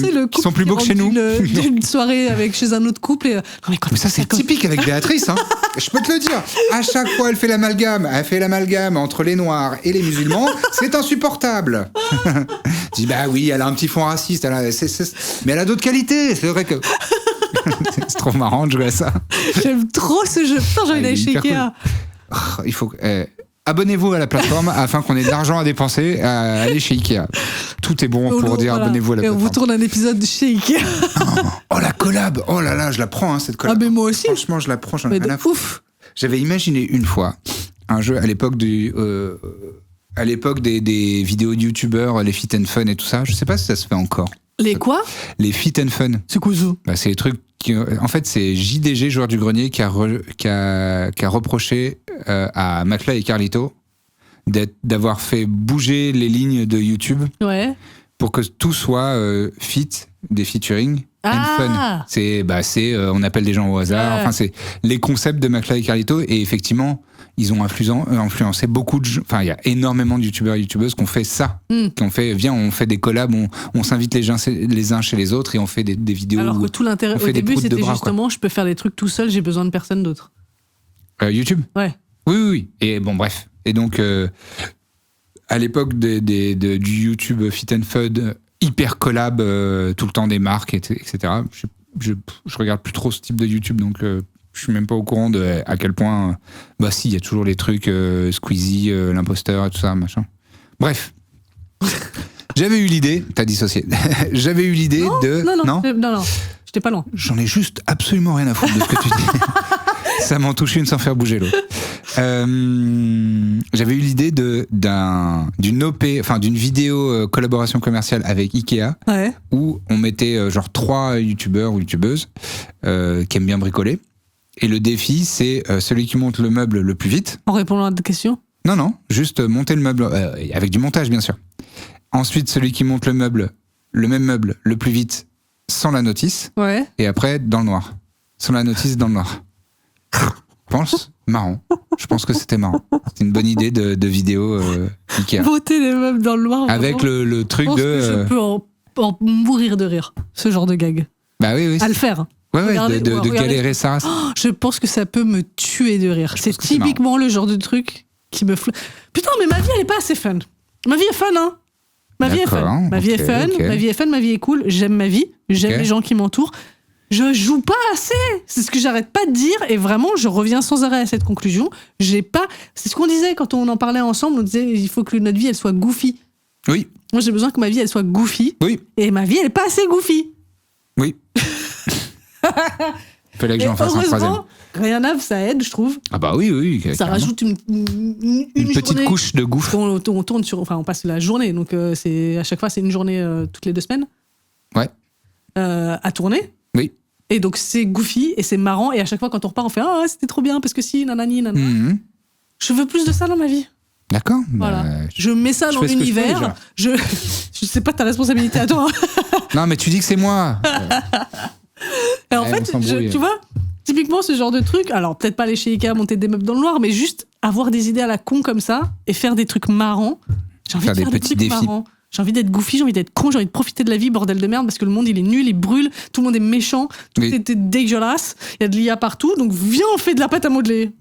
plus beaux que chez nous. D'une soirée chez un autre couple. Mais ça, c'est typique avec Béatrice. Hein. Je peux te le dire. À chaque fois, elle fait l'amalgame entre les Noirs et les musulmans. C'est insupportable. Je dis oui, elle a un petit fond raciste. Mais elle a d'autres qualités. C'est vrai que. C'est trop marrant de jouer à ça. J'aime trop ce jeu. Putain, j'ai envie d'aller chez Ikea. Cool. Il faut. Abonnez-vous à la plateforme afin qu'on ait de l'argent à dépenser à aller chez Ikea. Tout est bon pour dire abonnez-vous à la plateforme. Et on vous tourne un épisode de chez Ikea. Oh la collab. Oh là là, je la prends cette collab. Mais moi aussi. Franchement, je la prends. J'en ai rien à foutre. J'avais imaginé une fois un jeu à l'époque des vidéos de youtubeurs, les Fit and Fun et tout ça. Je sais pas si ça se fait encore. Les quoi? Les Fit and Fun. C'est quoi ça? C'est les trucs qui, en fait, c'est JDG, joueur du grenier, qui a reproché à McFly et Carlito d'avoir fait bouger les lignes de YouTube pour que tout soit fit, des featuring and fun. C'est on appelle des gens au hasard. Enfin, c'est les concepts de McFly et Carlito, et effectivement, ils ont influencé beaucoup de gens. Enfin, il y a énormément de youtubeurs et youtubeuses qui ont fait ça. Qui ont fait, on fait des collabs, on s'invite les uns chez les autres et on fait des vidéos. Alors que tout l'intérêt au début, c'était justement, je peux faire des trucs tout seul, j'ai besoin de personne d'autre. YouTube? Ouais. Oui. Et bon, bref. Et donc, à l'époque du YouTube Fit and Fun, hyper collab, tout le temps des marques, etc. Je regarde plus trop ce type de YouTube, donc je suis même pas au courant à quel point. Si, il y a toujours les trucs Squeezie, l'imposteur et tout ça, machin. Bref. J'avais eu l'idée, t'as dissocié. J'avais eu l'idée Non, j'étais pas loin. J'en ai juste absolument rien à foutre de ce que tu dis. Ça m'en touche une sans faire bouger l'autre. J'avais eu l'idée d'une OP, enfin d'une vidéo collaboration commerciale avec Ikea, où on mettait genre 3 youtubeurs ou youtubeuses qui aiment bien bricoler. Et le défi, c'est celui qui monte le meuble le plus vite. En répondant à des questions ? Non, juste monter le meuble, avec du montage bien sûr. Ensuite, celui qui monte le même meuble le plus vite sans la notice. Ouais. Et après, dans le noir. Sans la notice, dans le noir. Marrant. Je pense que c'était marrant. C'était une bonne idée de vidéo Ikea. Monter les meubles dans le noir. Avec le truc de... Je peux en mourir de rire, ce genre de gag. Bah oui. À le faire. Ouais, de galérer ça. Je pense que ça peut me tuer de rire. C'est typiquement le genre de truc qui me flotte. Putain, mais ma vie, elle est pas assez fun. Ma vie est fun, hein. Ma vie est fun. Ma vie est fun, ma vie est cool. J'aime ma vie. J'aime les gens qui m'entourent. Je joue pas assez. C'est ce que j'arrête pas de dire. Et vraiment, je reviens sans arrêt à cette conclusion. C'est ce qu'on disait quand on en parlait ensemble. On disait, il faut que notre vie, elle soit goofy. Oui. Moi, j'ai besoin que ma vie, elle soit goofy. Oui. Et ma vie, elle est pas assez goofy. Oui. Il fallait que j'en fasse un troisième. Rien ça aide, je trouve. Ah bah oui. Ça rajoute une petite couche de gouffre. On tourne on passe la journée, donc à chaque fois c'est une journée toutes les 2 semaines. Ouais. À tourner. Oui. Et donc c'est goofy et c'est marrant et à chaque fois quand on repart on fait c'était trop bien parce que si nanani nanana. Mm-hmm. Je veux plus de ça dans ma vie. D'accord. Voilà. Je mets ça dans l'univers. Je sais pas ta responsabilité à toi. Non mais tu dis que c'est moi. Et en fait, tu vois, typiquement ce genre de truc, alors peut-être pas aller chez Ikea monter des meubles dans le noir, mais juste avoir des idées à la con comme ça et faire des trucs marrants. J'ai envie de faire des trucs marrants. J'ai envie d'être goofy, j'ai envie d'être con, j'ai envie de profiter de la vie, bordel de merde, parce que le monde il est nul, il brûle, tout le monde est méchant, tout est dégueulasse, il y a de l'IA partout, donc viens on fait de la pâte à modeler.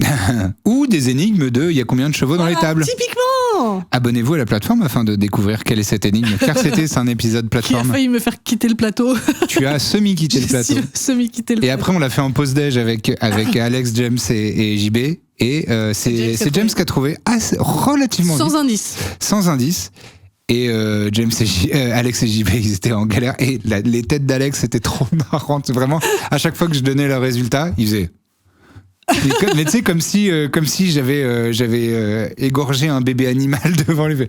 Ou des énigmes de il y a combien de chevaux dans les tables. Typiquement. Abonnez-vous à la plateforme afin de découvrir quelle est cette énigme. Car c'est un épisode plateforme. Qui a failli me faire quitter le plateau. Tu as semi-quitté le plateau. Semi-quitté le plateau. Et après on l'a fait en pause déj avec Alex, James et JB. Et c'est James qui a trouvé relativement sans indice. Sans indice. Et James Alex et JB, ils étaient en galère. Et les têtes d'Alex étaient trop marrantes. Vraiment, à chaque fois que je donnais le résultat, ils faisaient... Mais tu sais, comme si j'avais égorgé un bébé animal devant lui.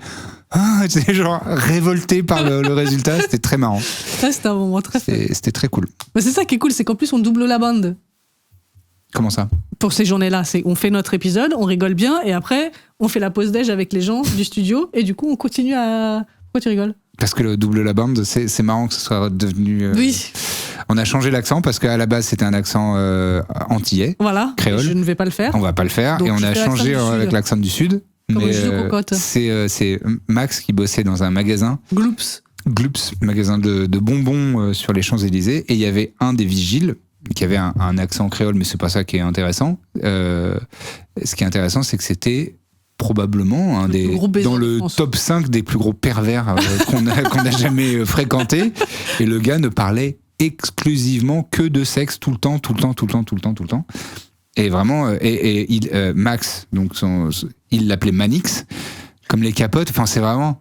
Tu sais, genre révolté par le résultat. C'était très marrant. Ça, c'était un moment très fun. C'était très cool. Mais c'est ça qui est cool, c'est qu'en plus, on double la bande. Comment ça ? Pour ces journées-là, on fait notre épisode, on rigole bien, et après, on fait la pause déj avec les gens du studio, et du coup, on continue à... Pourquoi tu rigoles ? Parce que le double la bande, c'est marrant que ce soit devenu... Oui. On a changé l'accent, parce qu'à la base, c'était un accent antillais, voilà, créole. Je ne vais pas le faire. On va pas le faire, donc, et on a changé avec l'accent du Sud. Comme mais c'est Max qui bossait dans un magasin. Gloops, magasin de bonbons sur les Champs-Élysées, et il y avait un des vigiles qui avait un accent créole, mais c'est pas ça qui est intéressant. Ce qui est intéressant, c'est que c'était probablement dans le top 5 des plus gros pervers qu'on a jamais fréquenté. Et le gars ne parlait exclusivement que de sexe tout le temps. Et vraiment, Max, donc il l'appelait Manix, comme les capotes. Enfin, c'est vraiment.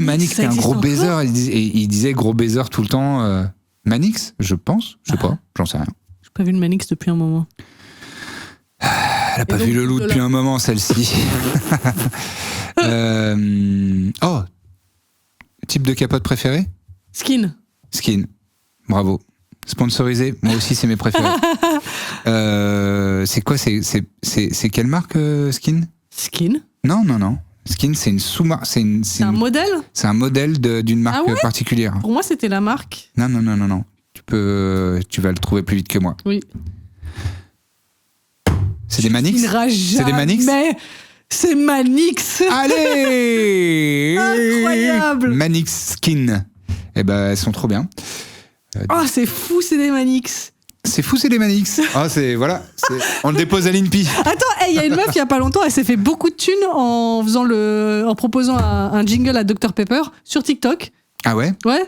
Manix, c'est un gros baiser. Il disait gros baiser tout le temps. Manix, je pense, je sais pas, j'en sais rien. J'ai pas vu le Manix depuis un moment. Elle a pas vu le loup depuis un moment, celle-ci. Type de capote préféré ? Skin. Bravo. Sponsorisé, moi aussi c'est mes préférés. C'est quoi, c'est quelle marque Skin ? Non. Skin, c'est une sous-marque. C'est un modèle ? C'est un modèle d'une marque particulière. Pour moi, c'était la marque. Non. Tu vas le trouver plus vite que moi. Oui. C'est des Manix ? C'est des Manix ? Mais c'est Manix ! Allez ! Incroyable ! Manix Skin. Eh ben, elles sont trop bien. C'est fou, c'est des Manix. C'est fou, c'est des Manix. On le dépose à l'INPI. Attends, il y a une meuf il y a pas longtemps, elle s'est fait beaucoup de thunes en proposant un jingle à Dr Pepper sur TikTok. Ah ouais ? Ouais.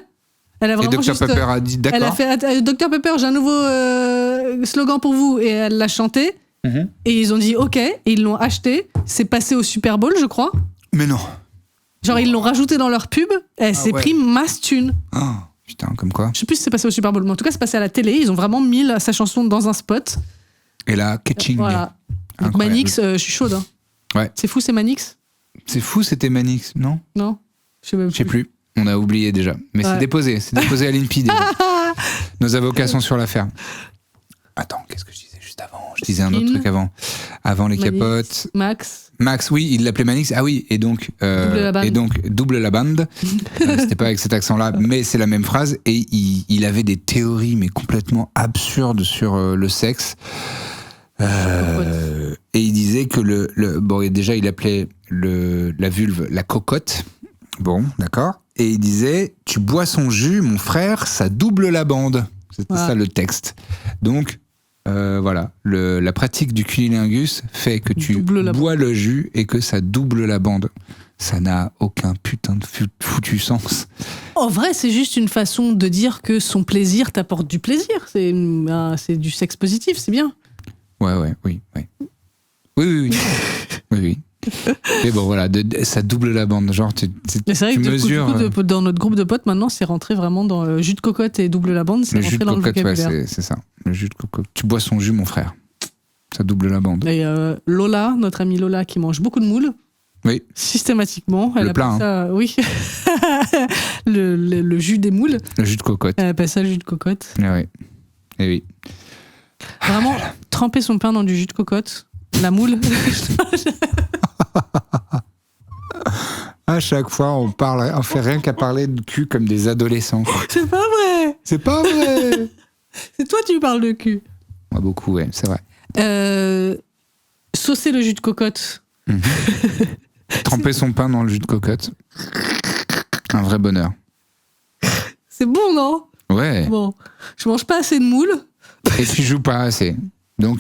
Elle a vraiment et Dr Pepper a dit d'accord. Elle a fait Dr Pepper, j'ai un nouveau slogan pour vous, et elle l'a chanté. Mm-hmm. Et ils ont dit OK, et ils l'ont acheté. C'est passé au Super Bowl, je crois. Mais non. Genre ils l'ont rajouté dans leur pub. Et elle s'est pris masse thune. Oh. Putain, comme quoi. Je sais plus si c'est passé au Super Bowl, mais en tout cas, c'est passé à la télé. Ils ont vraiment mis sa chanson dans un spot. Et là, catching. Voilà. Donc Manix, je suis chaude. Hein. Ouais. C'est fou, c'est Manix? C'est fou, c'était Manix, non? Non, je sais plus. On a oublié déjà. Mais c'est déposé à l'INPI déjà. Nos avocats sont sur l'affaire. Attends, qu'est-ce que je disais juste avant? Je disais un autre truc avant. Avant les Manix, capotes. Max, oui, il l'appelait Manix. Ah oui, et donc double la bande. C'était pas avec cet accent-là, mais c'est la même phrase. Et il avait des théories, mais complètement absurdes sur le sexe. Et il disait que bon, déjà, il appelait la vulve la cocotte. Bon, d'accord. Et il disait, tu bois son jus, mon frère, ça double la bande. C'était ça le texte. Donc, voilà, la pratique du cunilingus fait que tu bois le jus et que ça double la bande. Ça n'a aucun putain de foutu sens. En vrai, c'est juste une façon de dire que son plaisir t'apporte du plaisir. C'est du sexe positif, c'est bien. Oui. Oui. Mais bon, voilà, ça double la bande. Genre, mais c'est vrai que mesures. Du coup, dans notre groupe de potes, maintenant, c'est rentré vraiment dans le jus de cocotte et double la bande. C'est rentré dans le vocabulaire. Ouais, c'est ça. Le jus de cocotte. Tu bois son jus, mon frère. Ça double la bande. Et Lola, notre amie Lola, qui mange beaucoup de moules. Oui. Systématiquement. Elle appelle ça, oui. le jus des moules. Le jus de cocotte. Elle appelle ça le jus de cocotte. Ah oui. Et oui. Vraiment, tremper son pain dans du jus de cocotte. La moule. À chaque fois, on fait rien qu'à parler de cul comme des adolescents. C'est pas vrai. C'est pas vrai. C'est toi qui parles de cul. Moi, beaucoup, ouais, c'est vrai. Saucer le jus de cocotte. Tremper son pain dans le jus de cocotte. Un vrai bonheur. C'est bon, non? Ouais. Bon, je mange pas assez de moules. Et tu joues pas assez. Donc,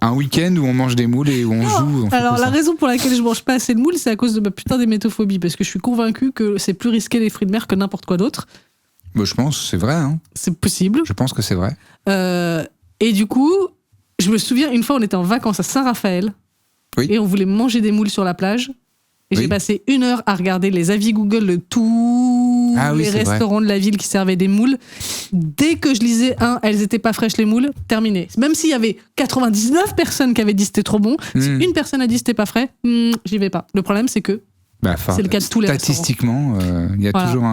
un week-end où on mange des moules et où on joue. Alors, la raison pour laquelle je mange pas assez de moules, c'est à cause de ma putain d'émétophobie. Parce que je suis convaincue que c'est plus risqué les fruits de mer que n'importe quoi d'autre. Bah, je pense que c'est vrai. Hein. C'est possible. Je pense que c'est vrai. Et du coup, je me souviens, une fois, on était en vacances à Saint-Raphaël. Oui. Et on voulait manger des moules sur la plage. Et j'ai passé 1 heure à regarder les avis Google de tous les restaurants de la ville qui servaient des moules. Dès que je lisais elles étaient pas fraîches les moules, terminé. Même s'il y avait 99 personnes qui avaient dit c'était trop bon, si une personne a dit c'était pas frais, j'y vais pas. Le problème c'est que c'est le cas de tous les restaurants. Statistiquement, il y a toujours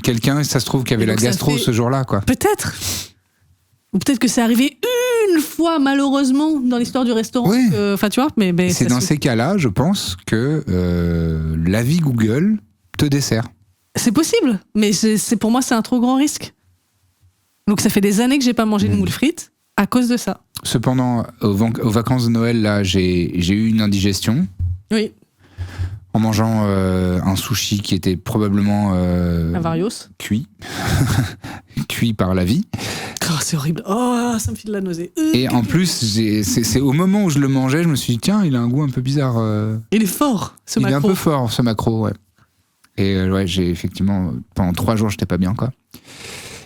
quelqu'un, ça se trouve, qui avait la gastro ce jour-là, quoi. Peut-être. Ou peut-être que c'est arrivé une fois, malheureusement, dans l'histoire du restaurant. Oui. Enfin, tu vois, mais c'est dans ces cas-là, je pense que l'avis Google te dessert. C'est possible, mais pour moi, c'est un trop grand risque. Donc, ça fait des années que j'ai pas mangé de moules frites à cause de ça. Cependant, aux vacances de Noël, là, j'ai eu une indigestion. Oui. En mangeant un sushi qui était probablement Avarios. Cuit. Cuit par la vie. Oh, c'est horrible. Oh, ça me file de la nausée. Et en plus, c'est au moment où je le mangeais, je me suis dit, tiens, il a un goût un peu bizarre. Il est fort, ce maquereau. Il est un peu fort, ce maquereau, ouais. Et j'ai effectivement, pendant 3 jours, j'étais pas bien, quoi.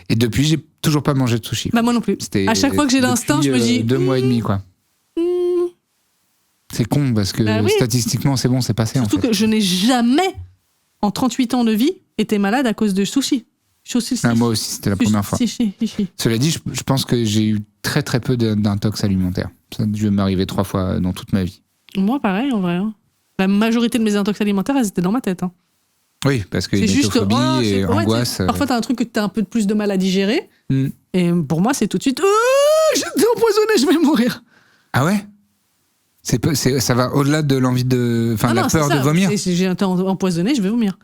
Et depuis, j'ai toujours pas mangé de sushi. Bah, moi non plus. À chaque fois que j'ai l'instinct, je me dis... 2 mois et demi, quoi. C'est con, parce que statistiquement, c'est bon, c'est passé. Surtout que je n'ai jamais, en 38 ans de vie, été malade à cause de sushi. Moi aussi, c'était la première fois. Cela dit, je pense que j'ai eu très très peu d'intox alimentaire. Ça a dû m'arriver 3 fois dans toute ma vie. Moi, pareil, en vrai. Hein. La majorité de mes intox alimentaires, elles étaient dans ma tête. Hein. Oui, parce que métophobie et angoisse... Parfois, t'as un truc que t'as un peu plus de mal à digérer. Et pour moi, c'est tout de suite... j'étais empoisonné, je vais mourir. Ah ouais? Ça va au-delà de l'envie de... Enfin, la peur de vomir. Si j'ai été empoisonné, je vais vomir.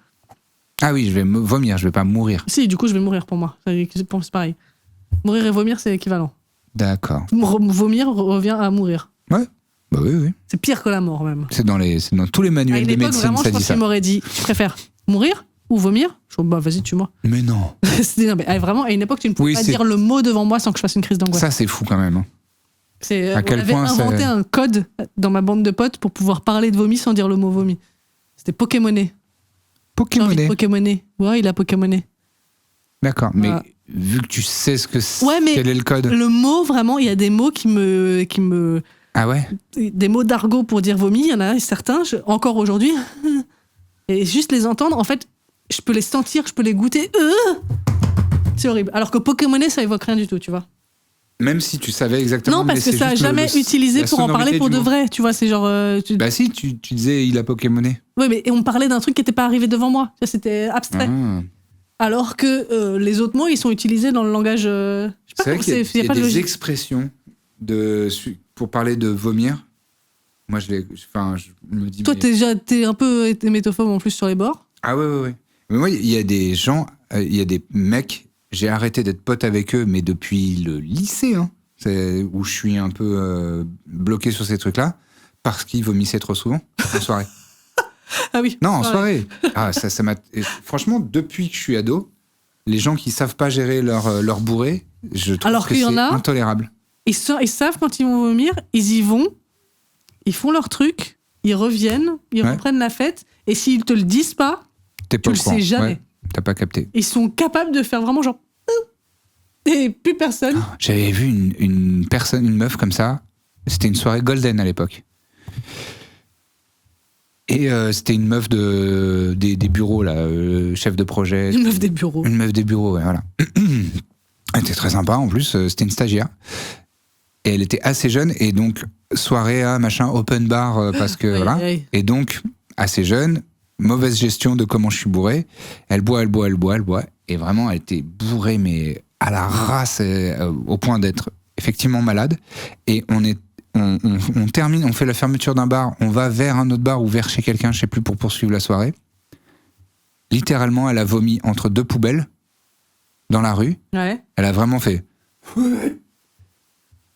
Ah oui, je vais vomir, je vais pas mourir. Si, du coup, je vais mourir pour moi. C'est pareil. Mourir et vomir, c'est équivalent. D'accord. Vomir revient à mourir. Ouais. Bah oui. C'est pire que la mort, même. C'est dans tous les manuels de médecine, vraiment, ça dit ça. Je pense qu'il m'aurait dit, tu préfères mourir ou vomir? Je dis, bah vas-y, tue-moi. Mais non. Vraiment, à une époque, tu ne pouvais pas dire le mot devant moi sans que je fasse une crise d'angoisse. Ça, c'est fou quand même. Hein. On avait inventé un code dans ma bande de potes pour pouvoir parler de vomi sans dire le mot vomi. C'était Pokémoné. Pokémoné. Ouais, il a Pokémoné. D'accord, mais vu que tu sais quel est le code. Le mot, vraiment, il y a des mots qui me... Ah ouais? Des mots d'argot pour dire vomi, il y en a certains, encore aujourd'hui. Et juste les entendre, en fait, je peux les sentir, je peux les goûter. C'est horrible. Alors que Pokémoné, ça évoque rien du tout, tu vois. Même si tu savais exactement. Non, parce que ça n'a jamais utilisé pour en parler pour de vrai. Tu vois, c'est genre. Bah si, tu disais il a Pokémoné. Oui, mais on parlait d'un truc qui n'était pas arrivé devant moi. Ça, c'était abstrait. Alors que les autres mots, ils sont utilisés dans le langage. C'est vrai qu'il y a des expressions pour parler de vomir. Moi, je me dis. Toi, t'es un peu hémétophobe en plus sur les bords. Ah ouais. Mais moi, il y a des gens, il y a des mecs. J'ai arrêté d'être pote avec eux, mais depuis le lycée, où je suis un peu bloqué sur ces trucs-là, parce qu'ils vomissaient trop souvent en soirée. Ah oui. Non, en soirée. Ah, ça m'a. Franchement, depuis que je suis ado, les gens qui savent pas gérer leur bourrée, je trouve que c'est intolérable. Ils savent quand ils vont vomir, ils y vont, ils font leur truc, ils reviennent, ils reprennent la fête, et s'ils te le disent pas, tu le sais jamais. Ouais, t'as pas capté. Ils sont capables de faire vraiment genre. Et plus personne. J'avais vu une meuf comme ça. C'était une soirée golden à l'époque. Et c'était une meuf des bureaux, là, chef de projet. Une meuf des bureaux. Une meuf des bureaux, ouais, voilà. Elle était très sympa, en plus, c'était une stagiaire. Et elle était assez jeune, et donc, soirée à machin, open bar, parce que, voilà. Et donc, assez jeune, mauvaise gestion de comment je suis bourré. Elle boit. Et vraiment, elle était bourrée, mais à la race, au point d'être effectivement malade. Et on termine, on fait la fermeture d'un bar, on va vers un autre bar ou vers chez quelqu'un, je sais plus, pour poursuivre la soirée. Littéralement, elle a vomi entre deux poubelles dans la rue. Ouais. Elle a vraiment fait.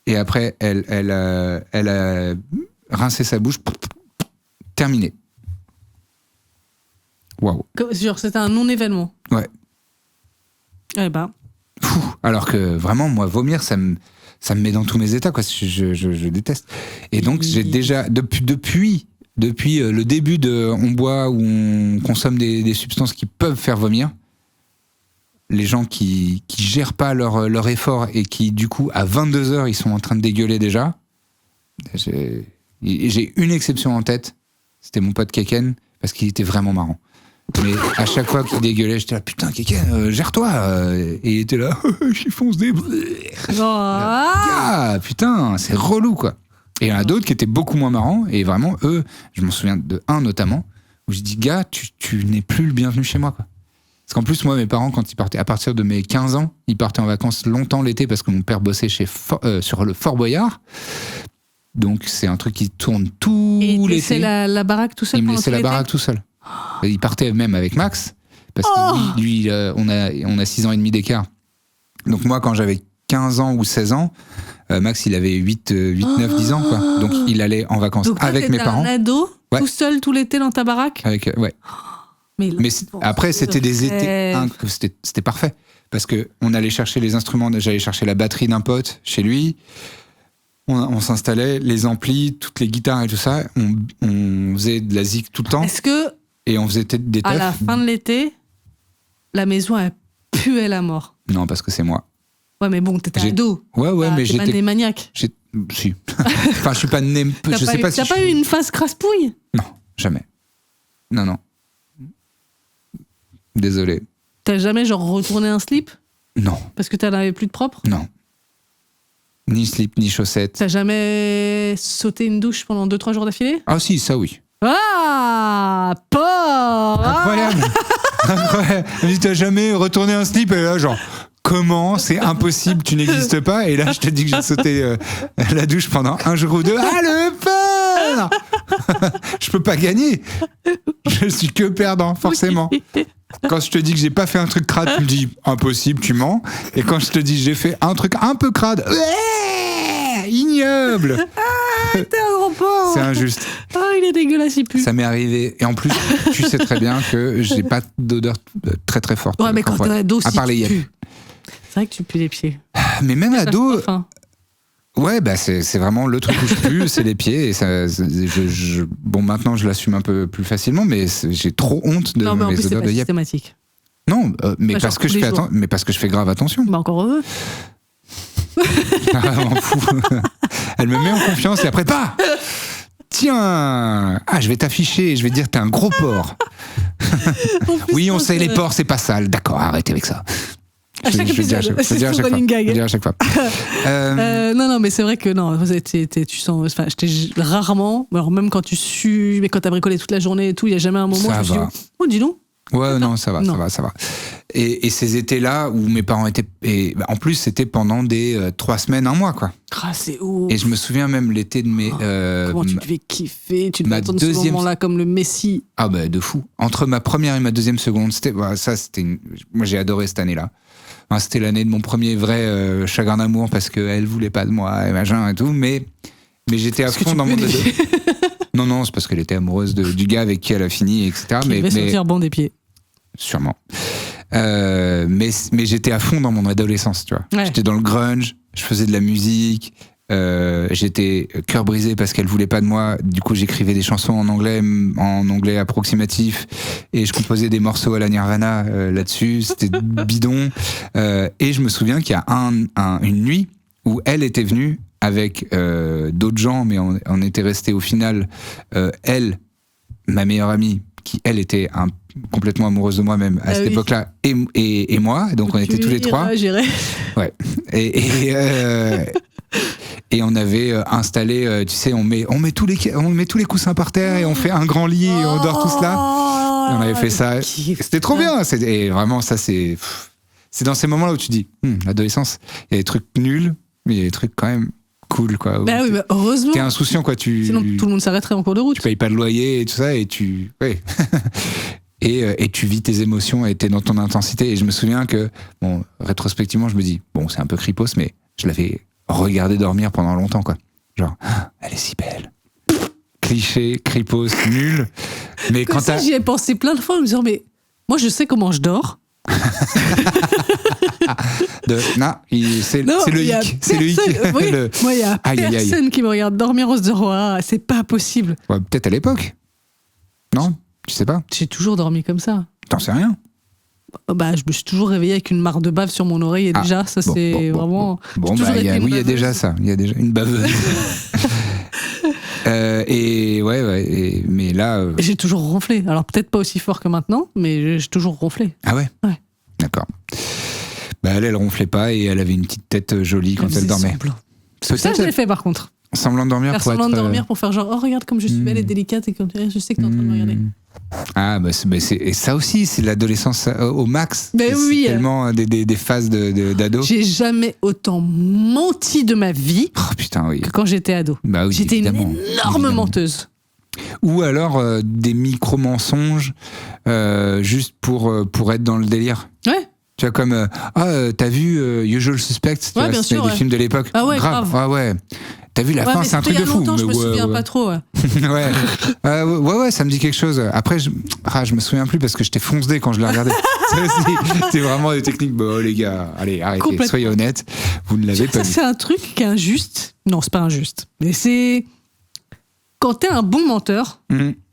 Et après, elle a rincé sa bouche. Terminé. Waouh. Genre, c'était un non-événement. Ouais. Eh ben. Alors que vraiment, moi, vomir, ça me met dans tous mes états, quoi. Je déteste. Et donc, j'ai déjà, depuis le début de on boit ou on consomme des substances qui peuvent faire vomir, les gens qui gèrent pas leur effort et qui, du coup, à 22h, ils sont en train de dégueuler déjà. J'ai une exception en tête. C'était mon pote Keken, parce qu'il était vraiment marrant. Mais à chaque fois qu'il dégueulait, j'étais là, putain, Keken, gère-toi. Et il était là, j'y fonce des. Gars, putain, c'est relou, quoi. Et il y en a d'autres qui étaient beaucoup moins marrants. Et vraiment, eux, je m'en souviens de un notamment, où je dis, gars, tu n'es plus le bienvenu chez moi, quoi. Parce qu'en plus, moi, mes parents, quand ils partaient, à partir de mes 15 ans, ils partaient en vacances longtemps l'été parce que mon père bossait sur le Fort Boyard. Donc, c'est un truc qui tourne tout l'été. Il laissait la baraque tout seul. Il me laissait la baraque tout seul. Il partait même avec Max, parce que lui on a 6 ans et demi d'écart. Donc moi, quand j'avais 15 ans ou 16 ans, Max, il avait 8, 9, 10 ans, quoi. Donc il allait en vacances avec mes parents. Un ado, tout seul tout l'été dans ta baraque. Ouais. Mais après, c'était des étés, c'était parfait. Parce que on allait chercher les instruments, j'allais chercher la batterie d'un pote chez lui. On s'installait, les amplis, toutes les guitares et tout ça. On faisait de la zik tout le temps. Et on faisait des teufs. À la fin de l'été, la maison, elle puait la mort. Non, parce que c'est moi. Ouais, mais bon, t'étais ado. Ouais, mais j'étais. T'es pas né maniaque. Si. Enfin, je suis pas né. Je sais pas si. T'as pas eu une phase crasse-pouille ? Non, jamais. Non. Désolé. T'as jamais, genre, retourné un slip ? Non. Parce que t'en avais plus de propre ? Non. Ni slip, ni chaussettes. T'as jamais sauté une douche pendant 2-3 jours d'affilée ? Ah si, ça oui. Ah, porc. Incroyable. Incroyable. Elle me dit, t'as jamais retourné un slip? Et là, genre, comment? C'est impossible, tu n'existes pas. Et là, je te dis que j'ai sauté la douche pendant 1 jour ou 2. Ah, le peur. Je peux pas gagner. Je suis que perdant, forcément. Quand je te dis que j'ai pas fait un truc crade, tu me dis impossible, tu mens. Et quand je te dis j'ai fait un truc un peu crade, ignoble. T'es un gros porc. C'est injuste. Il est dégueulasse, il pue. Ça m'est arrivé. Et en plus, tu sais très bien que j'ai pas d'odeur très très forte. Ouais, mais quand t'es ado, si tu pues. C'est vrai que tu pues les pieds. Mais même ado. Ouais, bah c'est vraiment le truc où je pue, c'est les pieds. Et ça, bon, maintenant je l'assume un peu plus facilement, mais j'ai trop honte de mes odeurs de yep. Non, mais en plus c'est pas systématique. Non, mais parce que je fais grave attention. Bah encore heureux. M'en fous. Elle me met en confiance et après, pas. Tiens, je vais t'afficher, je vais dire t'es un gros porc. Oui, on sait les porcs, c'est pas sale. D'accord, arrêtez avec ça. À chaque épisode, c'est ton running gag. Je dis à chaque fois. Non, mais c'est vrai que non, tu sens. Enfin, j'étais rarement. Alors même quand mais quand t'as bricolé toute la journée et tout, il y a jamais un moment où je me suis dit, oh, dis donc. Ouais, non, ça va. Et ces étés-là où mes parents étaient. En plus, c'était pendant des 3 semaines, 1 mois, quoi. Ah, c'est ouf. Et je me souviens même l'été de mes. Comment tu devais kiffer, tu devais attendre ce moment-là comme le Messie. Ah, bah, de fou. Entre ma première et ma deuxième seconde, moi, j'ai adoré cette année-là. Enfin, c'était l'année de mon premier vrai chagrin d'amour parce qu'elle voulait pas de moi et machin et tout, mais j'étais à fond dans mon. Non, c'est parce qu'elle était amoureuse du gars avec qui elle a fini, etc. Qui devait sentir bon des pieds. Sûrement. Mais j'étais à fond dans mon adolescence, tu vois. Ouais. J'étais dans le grunge, je faisais de la musique, j'étais cœur brisé parce qu'elle voulait pas de moi. Du coup, j'écrivais des chansons en anglais approximatif, et je composais des morceaux à la Nirvana là-dessus. C'était bidon. Et je me souviens qu'il y a une nuit où elle était venue avec d'autres gens, mais on était restés au final, elle, ma meilleure amie, qui elle était complètement amoureuse de moi-même à cette époque-là, et moi, donc on était tous les 3. Ouais. Et on avait installé, tu sais, on met tous les coussins par terre et on fait un grand lit et on dort tous là. Et on avait fait ça. C'était trop bien. Et vraiment, ça c'est dans ces moments-là où tu dis, l'adolescence, il y a des trucs nuls, mais il y a des trucs quand même cool, quoi. Bah oui, heureusement. T'es insouciant, quoi. Sinon, tout le monde s'arrêterait en cours de route. Tu payes pas de loyer et tout ça, et ouais. Et tu vis tes émotions et t'es dans ton intensité. Et je me souviens que, bon, rétrospectivement, je me dis, bon, c'est un peu cripos, mais je l'avais regardé dormir pendant longtemps, quoi. Genre, elle est si belle. Cliché, cripos, nul. Mais comme ça, j'y ai pensé plein de fois en me disant, mais moi, je sais comment je dors. C'est le hic. C'est le hic. Oui, moi, il y a personne qui me regarde dormir en se disant, c'est pas possible. Ouais, peut-être à l'époque. Non, tu sais pas. J'ai toujours dormi comme ça. T'en sais rien. Bah, je me suis toujours réveillée avec une mare de bave sur mon oreille, et déjà, ça c'est vraiment. Bon, bah, il y a déjà ça. Il y a déjà une baveuse. Et ouais, mais là. J'ai toujours ronflé. Alors peut-être pas aussi fort que maintenant, mais j'ai toujours ronflé. Ah ouais. Ouais. D'accord. Bah elle ronflait pas et elle avait une petite tête jolie quand elle dormait. Ça, je l'ai fait par contre. Semblant de dormir pour faire genre, oh regarde comme je suis belle et délicate, et comme je sais que t'es en train de me regarder. Ah bah et ça aussi, c'est l'adolescence au max. Ben oui. C'est tellement des phases d'ado. J'ai jamais autant menti de ma vie. Oh putain, oui. Que quand j'étais ado. Bah oui, j'étais une énorme menteuse. Ou alors des micro-mensonges juste pour être dans le délire. Ouais. Tu vois, comme t'as vu Usual Suspects, tu vois, c'était des films de l'époque. Ah ouais, grave. Ah ouais. T'as vu la fin, c'est un truc de fou. Je me souviens pas trop. Ouais. Ouais, ça me dit quelque chose. Après, je me souviens plus parce que j'étais foncé quand je l'ai regardé. C'est vraiment des techniques. Bon, les gars, allez, arrêtez, soyez honnêtes. Vous ne l'avez pas vu. C'est un truc qui est injuste. Non, c'est pas injuste. Mais c'est quand t'es un bon menteur,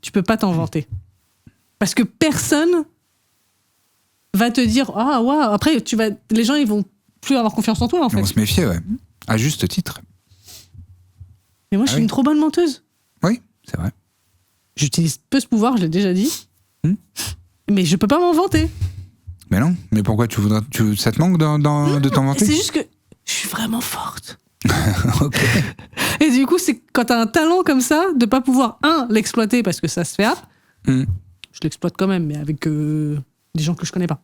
tu peux pas t'en vanter. Parce que personne va te dire ouais. Après, les gens ils vont plus avoir confiance en toi en fait. Ils vont se méfier, ouais. À juste titre. Mais moi, je suis une trop bonne menteuse. Oui, c'est vrai. J'utilise peu ce pouvoir, je l'ai déjà dit. Mais je peux pas m'en vanter. Mais non. Mais pourquoi ça te manque de t'en vanter? C'est juste que je suis vraiment forte. Ok. Et du coup, c'est quand t'as un talent comme ça, de pas pouvoir, l'exploiter parce que ça se fait. Je l'exploite quand même, mais avec des gens que je connais pas.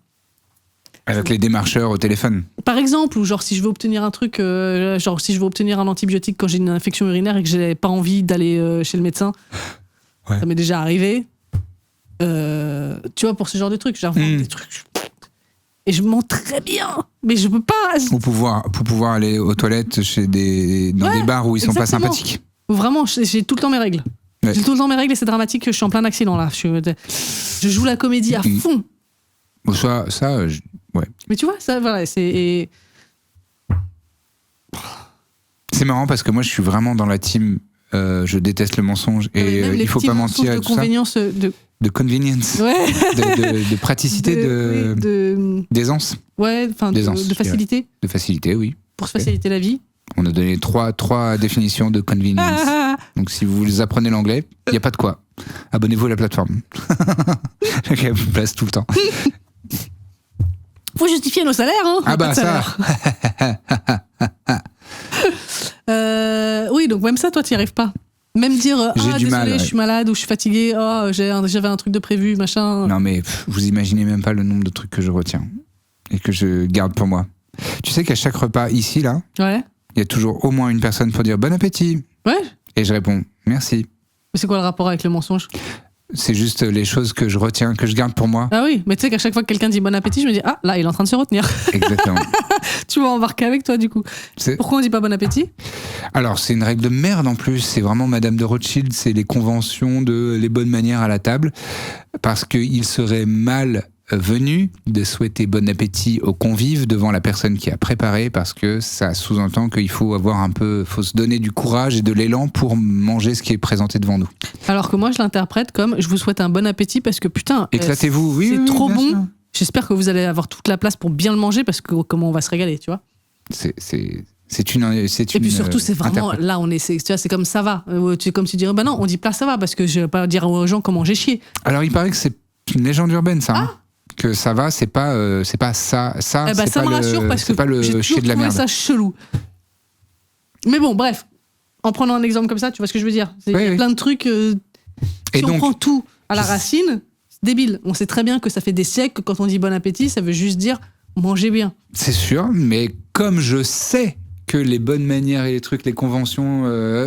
Avec les démarcheurs au téléphone. Par exemple, ou genre si je veux obtenir un truc, si je veux obtenir un antibiotique quand j'ai une infection urinaire et que j'ai pas envie d'aller chez le médecin, ça m'est déjà arrivé. Tu vois, pour ce genre de trucs, j'invente des trucs. Et je mens très bien, mais je peux pas. Pour pouvoir aller aux toilettes dans des bars où ils sont pas sympathiques. Vraiment, j'ai tout le temps mes règles. Ouais. J'ai tout le temps mes règles et c'est dramatique que je suis en plein accident là. Je joue la comédie à fond. Ouais. Mais tu vois, ça, voilà, c'est marrant parce que moi, je suis vraiment dans la team. Je déteste le mensonge et il faut pas mentir. De convenience, de convenience, de praticité, d'aisance. Ouais, enfin de facilité. De facilité, oui. Pour se faciliter la vie. On a donné trois définitions de convenience. Donc si vous apprenez l'anglais, il n'y a pas de quoi. Abonnez-vous à la plateforme. Je vous place tout le temps. Faut justifier nos salaires, hein. Ah bah ça. Oui, donc même ça, toi, t'y arrives pas. Même dire désolé, je suis malade ou je suis fatigué, j'avais un truc de prévu, machin. Non mais vous imaginez même pas le nombre de trucs que je retiens et que je garde pour moi. Tu sais qu'à chaque repas ici là, il y a toujours au moins une personne pour dire bon appétit. Ouais. Et je réponds merci. Mais c'est quoi le rapport avec le mensonge? C'est juste les choses que je retiens, que je garde pour moi. Ah oui, mais tu sais qu'à chaque fois que quelqu'un dit bon appétit, je me dis là il est en train de se retenir. Exactement. Tu vas embarquer avec toi du coup. Pourquoi on dit pas bon appétit? Alors c'est une règle de merde en plus, c'est vraiment Madame de Rothschild, c'est les conventions de les bonnes manières à la table, parce qu'il serait mal venu de souhaiter bon appétit aux convives devant la personne qui a préparé, parce que ça sous-entend qu'il faut faut se donner du courage et de l'élan pour manger ce qui est présenté devant nous. Alors que moi je l'interprète comme je vous souhaite un bon appétit parce que putain, éclatez-vous, c'est trop bon. Sûr. J'espère que vous allez avoir toute la place pour bien le manger parce que comment on va se régaler, tu vois. C'est une. Et puis surtout, c'est vraiment là, tu vois, c'est comme ça va. Comme tu dirais, non, on dit pas ça va parce que je vais pas dire aux gens comment j'ai chié. Alors il paraît que c'est une légende urbaine, ça. Hein. Que ça va, c'est pas ça. Ça me rassure parce que j'ai chier de la merde. Ça chelou. Mais bon, bref, en prenant un exemple comme ça, tu vois ce que je veux dire. Il y a plein de trucs. Si on prend tout à la racine, c'est débile. On sait très bien que ça fait des siècles que quand on dit bon appétit, ça veut juste dire manger bien. C'est sûr, mais comme je sais que les bonnes manières et les trucs, les conventions.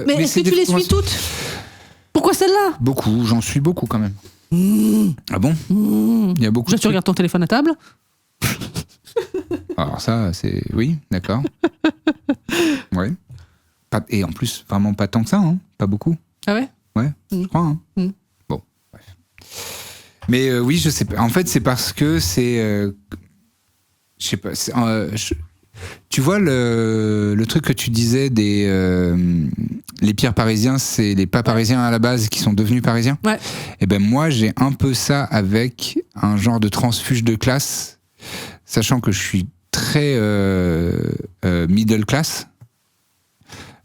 Mais est-ce que tu les suis toutes? Pourquoi celle-là? Beaucoup, j'en suis beaucoup quand même. Ah bon? Il y a beaucoup. Déjà, tu regardes ton téléphone à table? Alors ça, c'est... Oui, d'accord. Ouais. Et en plus, vraiment pas tant que ça, hein. Pas beaucoup. Ah ouais? Ouais, je crois. Hein. Bon, bref. Mais oui, je sais pas. En fait, c'est parce que c'est... je sais pas. Tu vois le truc que tu disais les pires parisiens, c'est les pas parisiens à la base qui sont devenus parisiens. Ouais. Et ben moi j'ai un peu ça avec un genre de transfuge de classe, sachant que je suis très middle class.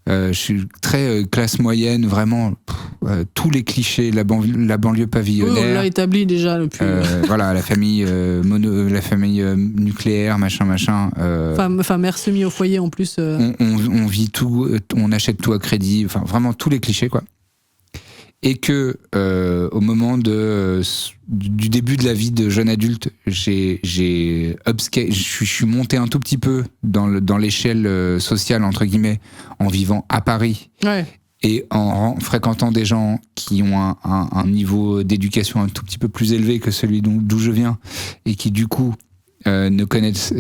Je suis très classe moyenne, vraiment tous les clichés, la banlieue pavillonnaire. On l'a établi déjà depuis. Voilà, la famille nucléaire, machin. Mère semi au foyer en plus. On vit tout, on achète tout à crédit, enfin vraiment tous les clichés quoi. Et que au moment du début de la vie de jeune adulte, je suis monté un tout petit peu dans l'échelle sociale entre guillemets en vivant à Paris. Ouais. Et en fréquentant des gens qui ont un niveau d'éducation un tout petit peu plus élevé que celui d'où je viens et qui du coup ne commettent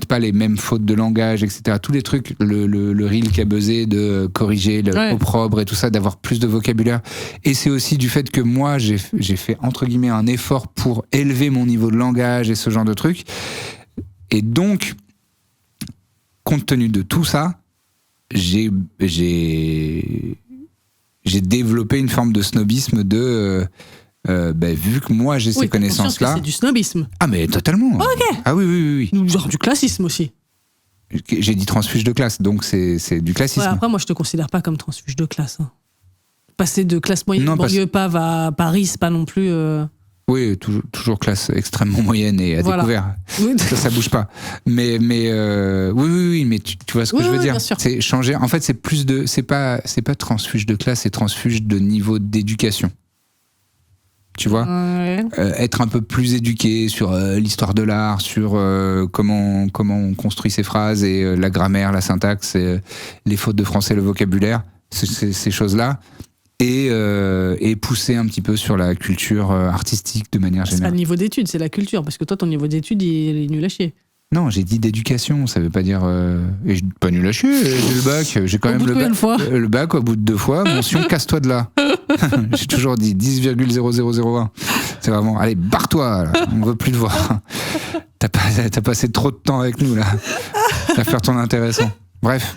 pas les mêmes fautes de langage, etc. Tous les trucs, le reel qui a buzzé de corriger le opprobre et tout ça, d'avoir plus de vocabulaire. Et c'est aussi du fait que moi, j'ai fait, entre guillemets, un effort pour élever mon niveau de langage et ce genre de trucs. Et donc, compte tenu de tout ça, j'ai développé une forme de snobisme de... vu que moi j'ai ces connaissances-là. C'est du snobisme. Ah, mais totalement. Oh, ok. Ah oui. Genre du classisme aussi. J'ai dit transfuge de classe, donc c'est du classisme. Ouais, après, moi je te considère pas comme transfuge de classe. Hein. Passer de classe moyenne, banlieue pave à Paris, c'est pas non plus. Oui, toujours classe extrêmement moyenne et à découvert. Oui. Ça bouge pas. Mais oui, mais tu vois ce que je veux dire. C'est changer. En fait, c'est pas transfuge de classe, c'est transfuge de niveau d'éducation. Tu vois, être un peu plus éduqué sur l'histoire de l'art, sur comment on construit ses phrases et la grammaire, la syntaxe, les fautes de français, le vocabulaire, ces choses-là, et pousser un petit peu sur la culture artistique de manière générale. C'est pas le niveau d'études, c'est la culture, parce que toi, ton niveau d'études, il est nul à chier. Non, j'ai dit d'éducation, ça veut pas dire... pas nul à chier, j'ai le bac, j'ai quand même le bac au bout de 2 fois, mention casse-toi de là. J'ai toujours dit 10,0001. C'est vraiment, allez, barre-toi, là. On veut plus te voir. T'as passé trop de temps avec nous, là, à faire ton intéressant. Bref.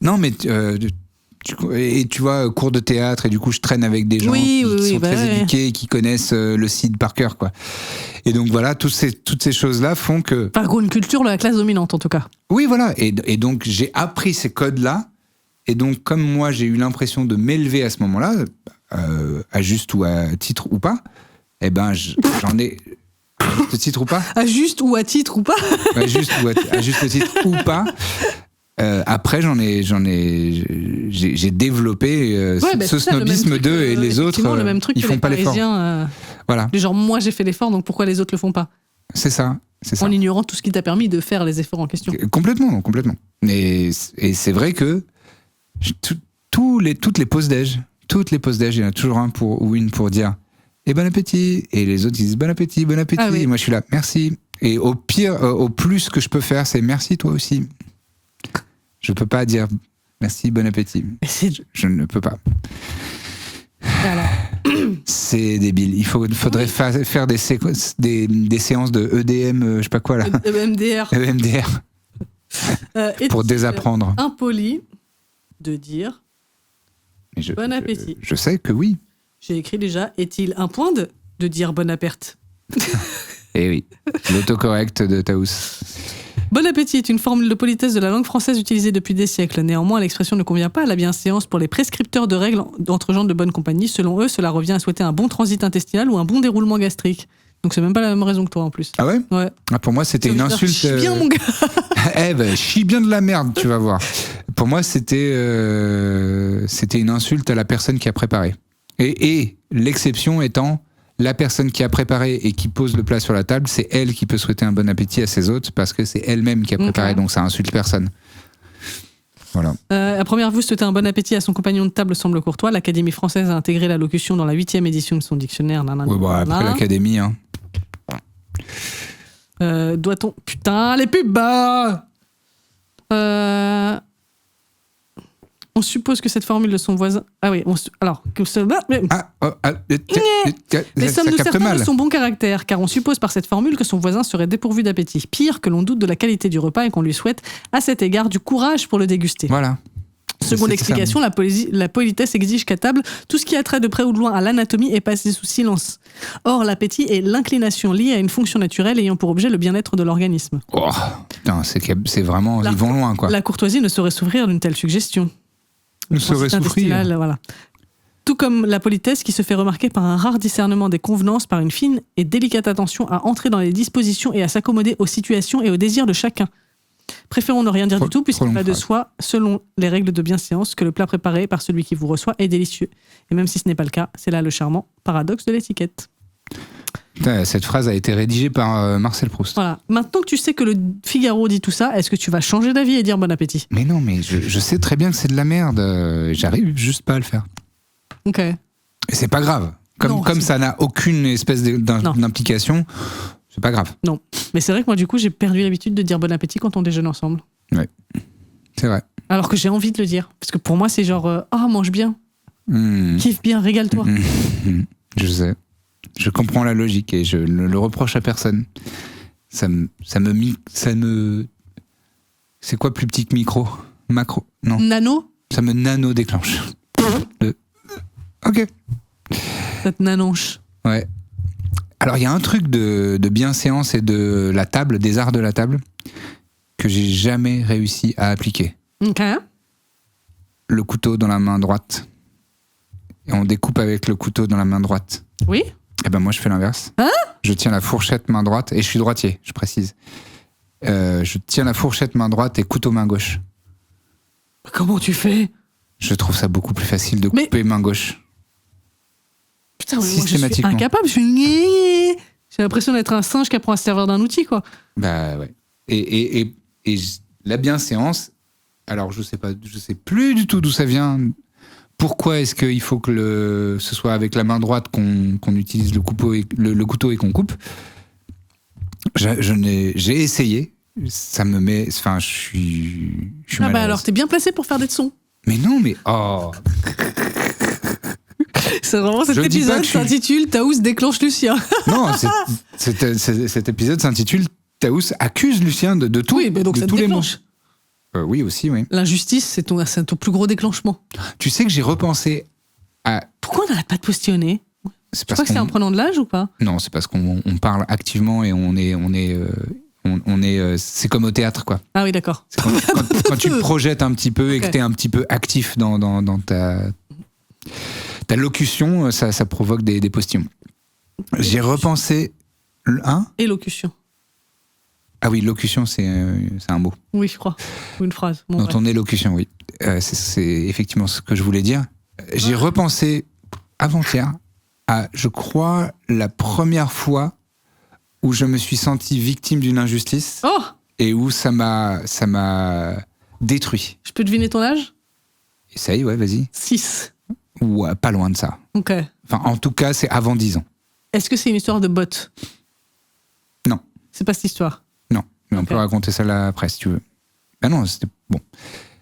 Non, mais... et tu vois, cours de théâtre, et du coup je traîne avec des gens qui sont très éduqués, qui connaissent le Cid par cœur, quoi. Et donc voilà, toutes ces choses-là font que... Par contre, une culture de la classe dominante, en tout cas. Oui, voilà, et donc j'ai appris ces codes-là, et donc comme moi j'ai eu l'impression de m'élever à ce moment-là, à juste ou à titre ou pas, eh ben j'en ai... juste titre ou pas. À juste ou à titre ou pas. À juste titre ou pas. Après, j'ai développé ce snobisme d'eux et les autres. Le même truc ils que font les pas l'effort. Voilà. Genre, moi j'ai fait l'effort, donc pourquoi les autres le font pas? C'est ça. En ignorant tout ce qui t'a permis de faire les efforts en question. Complètement. Et c'est vrai que toutes les pauses déj, il y en a toujours un ou une pour dire et bon appétit, et les autres disent bon appétit, ah oui. Et moi je suis là, merci. Et au pire, au plus que je peux faire, c'est merci toi aussi. Je peux pas dire merci, bon appétit. Je ne peux pas. Alors. C'est débile. Il faudrait faire des séances de EDM, je sais pas quoi là. EMDR. Pour désapprendre. Impoli de dire bon appétit. Je sais que oui. J'ai écrit déjà, est-il un point de dire bon appétit? Eh oui, l'autocorrect de Taous. Bon appétit est une formule de politesse de la langue française utilisée depuis des siècles. Néanmoins, l'expression ne convient pas à la bienséance pour les prescripteurs de règles entre gens de bonne compagnie. Selon eux, cela revient à souhaiter un bon transit intestinal ou un bon déroulement gastrique. Donc c'est même pas la même raison que toi en plus. Ah ouais? Ouais. Pour moi, c'était une insulte. Chie bien, mon gars. Chie bien de la merde, tu vas voir. Pour moi, c'était une insulte à la personne qui a préparé. Et l'exception étant, la personne qui a préparé et qui pose le plat sur la table, c'est elle qui peut souhaiter un bon appétit à ses hôtes parce que c'est elle-même qui a préparé, donc ça insulte personne. Voilà. À première vue, souhaiter un bon appétit à son compagnon de table semble courtois. L'Académie française a intégré la locution dans la 8e édition de son dictionnaire. Après l'Académie, hein. Doit-on... Putain, les pubs on suppose que cette formule de son voisin... Ah oui, alors... Mais sommes-nous certains de son bon caractère, car on suppose par cette formule que son voisin serait dépourvu d'appétit. Pire, que l'on doute de la qualité du repas et qu'on lui souhaite, à cet égard, du courage pour le déguster. Voilà. Seconde explication, la politesse exige qu'à table, tout ce qui a trait de près ou de loin à l'anatomie est passé sous silence. Or, l'appétit est l'inclination liée à une fonction naturelle ayant pour objet le bien-être de l'organisme. Oh, putain, c'est vraiment... Ils vont loin, quoi. La courtoisie ne saurait souffrir d'une telle suggestion. Ne saurait souffrir. Voilà. Tout comme la politesse qui se fait remarquer par un rare discernement des convenances, par une fine et délicate attention à entrer dans les dispositions et à s'accommoder aux situations et aux désirs de chacun. Préférons ne rien dire du tout, puisqu'il va de soi, selon les règles de bienséance, que le plat préparé par celui qui vous reçoit est délicieux. Et même si ce n'est pas le cas, c'est là le charmant paradoxe de l'étiquette. Cette phrase a été rédigée par Marcel Proust. Voilà. Maintenant que tu sais que le Figaro dit tout ça, est-ce que tu vas changer d'avis et dire bon appétit? Mais non, mais je sais très bien que c'est de la merde. J'arrive juste pas à le faire. Ok. Et c'est pas grave. Comme ça n'a aucune espèce d'implication, c'est pas grave. Non. Mais c'est vrai que moi, du coup, j'ai perdu l'habitude de dire bon appétit quand on déjeune ensemble. Ouais. C'est vrai. Alors que j'ai envie de le dire. Parce que pour moi, c'est genre, mange bien. Kiffe bien, régale-toi. Je sais. Je comprends la logique et je ne le reproche à personne. Ça me... C'est quoi plus petit que micro? Macro? Non. Nano? Ça me nano-déclenche. Ok. Ça te nanonche. Ouais. Alors, il y a un truc de bienséance et de la table, des arts de la table, que j'ai jamais réussi à appliquer. Ok. Le couteau dans la main droite. Et on découpe avec le couteau dans la main droite. Oui. Eh ben moi, je fais l'inverse. Hein? Je tiens la fourchette main droite, et je suis droitier, je précise. Je tiens la fourchette main droite et couteau main gauche. Comment tu fais? Je trouve ça beaucoup plus facile de couper main gauche. Putain, mais moi, je suis incapable. J'ai l'impression d'être un singe qui apprend à se servir d'un outil, quoi. Bah ouais. Et la bienséance, alors je sais plus du tout d'où ça vient. Pourquoi est-ce qu'il faut que ce soit avec la main droite qu'on utilise le couteau et qu'on coupe? J'ai essayé. Ça me met... Enfin, je suis mal à l'aise. Alors, t'es bien placé pour faire des sons. Mais non, mais... Oh. C'est vraiment cet épisode s'intitule Taous déclenche Lucien. Non, cet épisode s'intitule Taous accuse Lucien de tout. Oui, mais donc de ça tous te les mots. déclenche. Oui, aussi, oui. L'injustice, c'est ton plus gros déclenchement. Tu sais que j'ai repensé à... Pourquoi on n'arrête pas de postillonner? Tu crois que c'est un prenant de l'âge ou pas? Non, c'est parce qu'on parle activement et on est c'est comme au théâtre, quoi. Ah oui, d'accord. Quand tu te projettes un petit peu et que tu es un petit peu actif dans ta locution, ça provoque des postillons. J'ai repensé Élocution. Ah oui, locution, c'est un mot. Oui, je crois. Ou une phrase. Bon, dans ton élocution, oui. C'est effectivement ce que je voulais dire. J'ai repensé avant-hier à, je crois, la première fois où je me suis senti victime d'une injustice et où ça m'a détruit. Je peux deviner ton âge ? Essaye, ouais, vas-y. 6. Ouais, pas loin de ça. Ok. Enfin, en tout cas, c'est avant 10 ans. Est-ce que c'est une histoire de bot ? Non. C'est pas cette histoire ? Non, mais on peut raconter ça là après si tu veux. Ben non, c'était bon.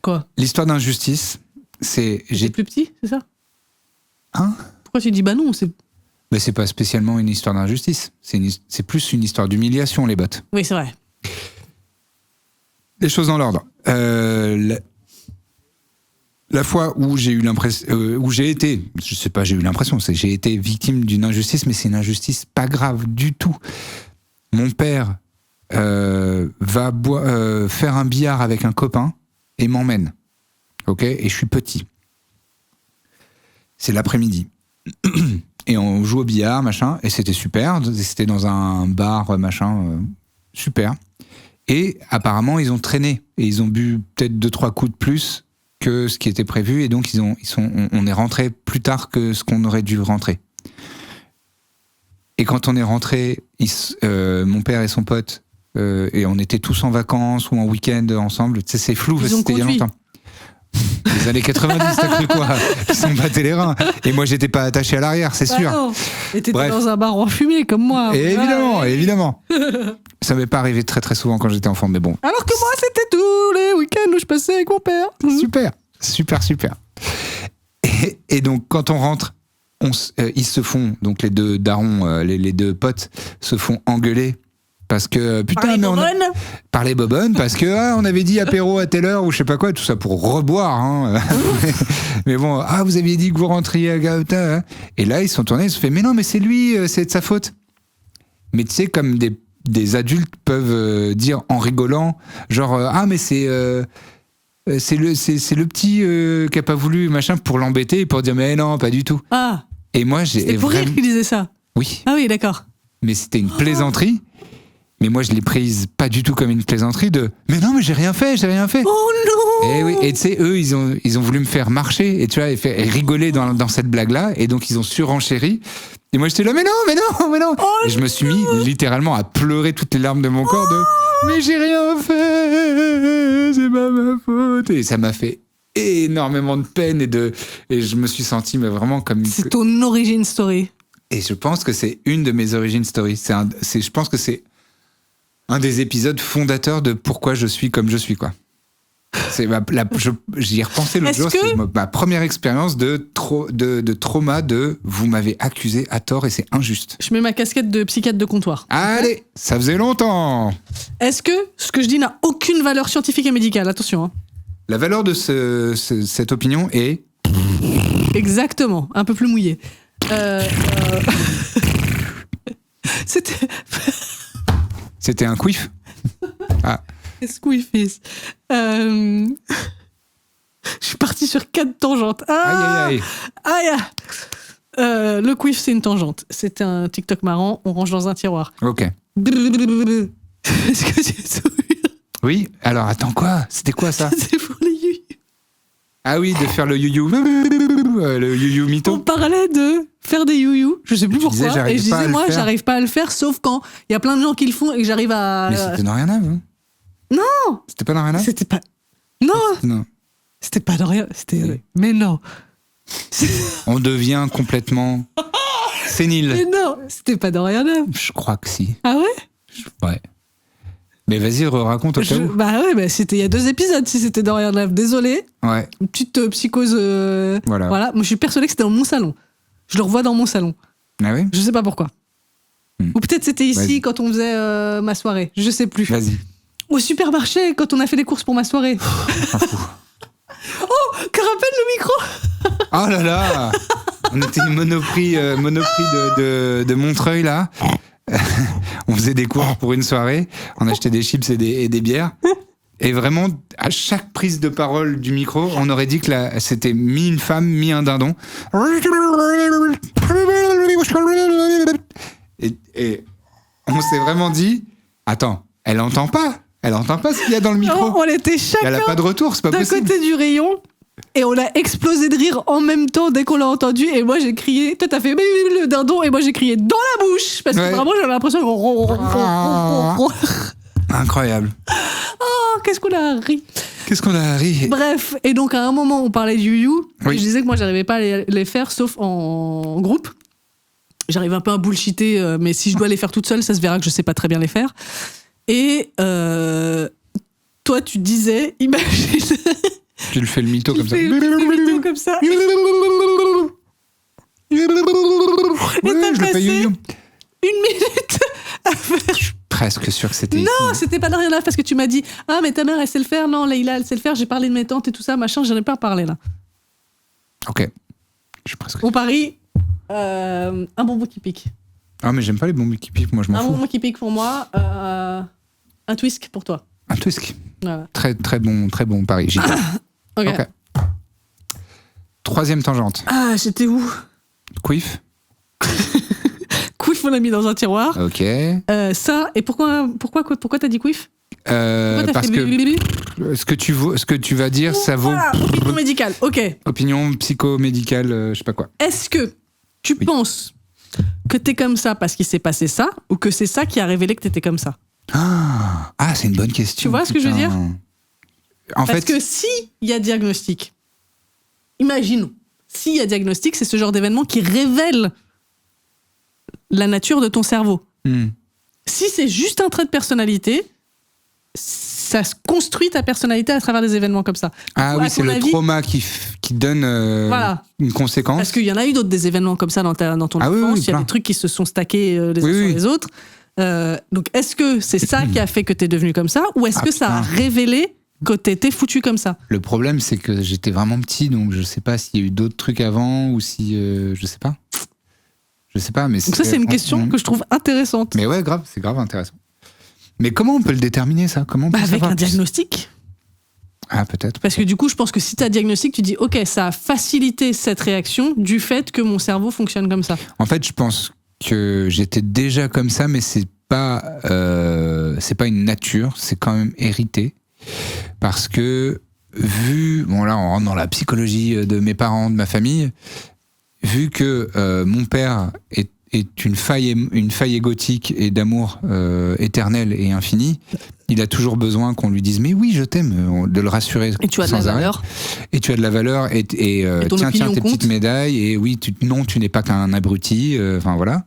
Quoi ? L'histoire d'injustice, c'est... J'étais plus petit, c'est ça ? Hein ? Pourquoi tu dis bah non, c'est... Mais c'est pas spécialement une histoire d'injustice. C'est plus une histoire d'humiliation, les bots. Oui, c'est vrai. Les choses dans l'ordre. La fois où j'ai eu l'impression, où j'ai été, je sais pas, j'ai eu l'impression, c'est j'ai été victime d'une injustice, mais c'est une injustice pas grave du tout. Mon père va faire un billard avec un copain et m'emmène. Ok, et je suis petit. C'est l'après-midi. Et on joue au billard, machin, et c'était super. C'était dans un bar, machin, super. Et apparemment, ils ont traîné. Et ils ont bu peut-être 2-3 coups de plus que ce qui était prévu. Et donc, on est rentré plus tard que ce qu'on aurait dû rentrer. Et quand on est rentré, mon père et son pote, et on était tous en vacances ou en week-end ensemble. Tu sais, c'est flou, c'était il y a longtemps. Les années 90, t'as cru quoi ? Ils sont battés les reins. Et moi, j'étais pas attaché à l'arrière, c'est sûr. Non. Et t'étais dans un bar enfumé comme moi. Et évidemment. Ça m'est pas arrivé très très souvent quand j'étais enfant, mais bon. Alors que moi, c'était tous les week-ends où je passais avec mon père. Super. Et donc, quand on rentre, ils se font, donc les deux darons, les deux potes, se font engueuler. Parce que, putain, par les bobonnes, parce que on avait dit apéro à telle heure ou je sais pas quoi, tout ça pour reboire. Hein. Mais bon, vous aviez dit que vous rentriez à Gaota. Hein. Et là, ils se sont tournés, ils se sont fait, mais non, mais c'est lui, c'est de sa faute. Mais tu sais, comme des adultes peuvent dire en rigolant, genre, mais c'est le petit qui a pas voulu, machin, pour l'embêter et pour dire, mais non, pas du tout. Ah. Et moi, c'était pour rire qu'il disait ça. Oui. Ah oui, d'accord. Mais c'était une plaisanterie. Mais moi, je l'ai prise pas du tout comme une plaisanterie de « Mais non, mais j'ai rien fait !» Oh non! Et oui, et tu sais, eux, ils ont voulu me faire marcher et tu vois, et rigoler dans cette blague-là. Et donc, ils ont surenchéri. Et moi, j'étais là « Mais non !» Et je me suis mis littéralement à pleurer toutes les larmes de mon corps de « Mais j'ai rien fait, c'est pas ma faute !» Et ça m'a fait énormément de peine et je me suis senti mais vraiment comme... C'est ton origin story. Et je pense que c'est une de mes origin stories. Je pense que c'est un des épisodes fondateurs de pourquoi je suis comme je suis, quoi. J'y ai repensé l'autre jour, c'est ma première expérience de trauma de vous m'avez accusé à tort et c'est injuste. Je mets ma casquette de psychiatre de comptoir. Allez, ça faisait longtemps. Est-ce que ce que je dis n'a aucune valeur scientifique et médicale ? Attention. Hein. La valeur de cette opinion est... Exactement, un peu plus mouillé. C'était un quiff. Squiffis. Je suis partie sur 4 tangentes. Aïe. Le quiff, c'est une tangente. C'était un TikTok marrant, on range dans un tiroir. Ok. Est-ce que tu te souviens ? Oui, alors attends, quoi ? C'était quoi ça ? C'est pour les you. Ah oui, de faire le you-you. Le you-you mytho. On parlait de faire des you-you, je sais plus pourquoi. Et je disais, moi, j'arrive pas à le faire, sauf quand il y a plein de gens qui le font et que j'arrive à... Mais c'était dans rien à vous. Non. C'était pas dans rien à. C'était pas... Non. C'était pas dans rien. C'était... Oui. Mais non. On devient complètement sénile. Mais non, c'était pas dans rien à. Je crois que si. Ah ouais ? Ouais. Mais vas-y, raconte au cas où. Bah ouais, c'était il y a 2 épisodes si c'était dans rien de désolé. Ouais. Une petite psychose. Voilà. Moi, je suis persuadée que c'était dans mon salon. Je le revois dans mon salon. Ah oui ? Je sais pas pourquoi. Ou peut-être c'était ici quand on faisait ma soirée. Je sais plus. Vas-y. Au supermarché quand on a fait les courses pour ma soirée. Oh, que rappelle le micro. Oh là là. On était Monoprix de Montreuil là. On faisait des courses pour une soirée, on achetait des chips et des bières. Et vraiment, à chaque prise de parole du micro, on aurait dit que c'était mi une femme, mi un dindon. Et on s'est vraiment dit, attends, elle entend pas ce qu'il y a dans le micro. Non, on était chacun elle a pas de retour, c'est pas possible. D'un côté du rayon, et on a explosé de rire en même temps dès qu'on l'a entendu. Et moi, j'ai crié, toi, t'as fait le dindon, et moi, j'ai crié dans la bouche, parce que vraiment, j'avais l'impression Incroyable. Oh, qu'est-ce qu'on a ri. Bref, et donc à un moment, on parlait du you. Oui. Et je disais que moi, j'arrivais pas à les faire, sauf en groupe. J'arrive un peu à bullshiter, mais si je dois les faire toute seule, ça se verra que je sais pas très bien les faire. Et toi, tu disais, imagine. Tu le fais le mytho comme ça. Le mytho comme ça. Et je le fais you. 1 minute à faire. Presque sûr que c'était. Non, c'était pas de rien là, parce que tu m'as dit, ah, mais ta mère, elle sait le faire. Non, Leïla, elle sait le faire. J'ai parlé de mes tantes et tout ça, machin. J'en ai pas parlé là. Ok. Je suis presque. On parie. Un bonbon qui pique. Ah, mais j'aime pas les bonbons qui piquent, moi je m'en fous. Un bonbon qui pique pour moi, un Twisk pour toi. Un Twisk. Voilà. Très bon pari. J'y vais. Ok. 3e tangente. Ah, j'étais où? Quiff. Quiff, on l'a mis dans un tiroir. Ok. Ça, et pourquoi t'as dit quiff? Parce que ce que tu vas dire, ça vaut. Voilà, opinion médicale, ok. Opinion psychomédicale, je sais pas quoi. Est-ce que tu penses que t'es comme ça parce qu'il s'est passé ça, ou que c'est ça qui a révélé que t'étais comme ça? Ah, c'est une bonne question. Tu vois ce que je veux dire? Parce que si il y a diagnostic, imaginons, s'il y a diagnostic, c'est ce genre d'événement qui révèle la nature de ton cerveau. Si c'est juste un trait de personnalité, ça se construit ta personnalité à travers des événements comme ça. Ah oui, c'est le trauma qui donne une conséquence. Parce qu'il y en a eu d'autres des événements comme ça dans ton enfance. Il y a des trucs qui se sont stackés les uns sur les autres. Donc est-ce que c'est ça qui a fait que t'es devenu comme ça, ou est-ce que ça a révélé que t'étais foutu comme ça? Le problème, c'est que j'étais vraiment petit, donc je sais pas s'il y a eu d'autres trucs avant, ou si... je sais pas. Je sais pas, mais... Donc ça, c'est une question que je trouve intéressante. Mais ouais, grave, c'est grave intéressant. Mais comment on peut le déterminer, ça? Comment on peut avec un diagnostic. Ah, peut-être. Parce que du coup, je pense que si tu as un diagnostic, tu dis, ok, ça a facilité cette réaction du fait que mon cerveau fonctionne comme ça. En fait, je pense que j'étais déjà comme ça, mais c'est pas une nature, c'est quand même hérité. Parce que, bon là, on rentre dans la psychologie de mes parents, de ma famille, vu que mon père est une faille égotique et d'amour éternel et infini, il a toujours besoin qu'on lui dise mais oui, je t'aime, de le rassurer sans arrêt. Et tu as de la valeur. Et tu as de la valeur et tiens tes petites médailles, et oui, tu n'es pas qu'un abruti, enfin voilà.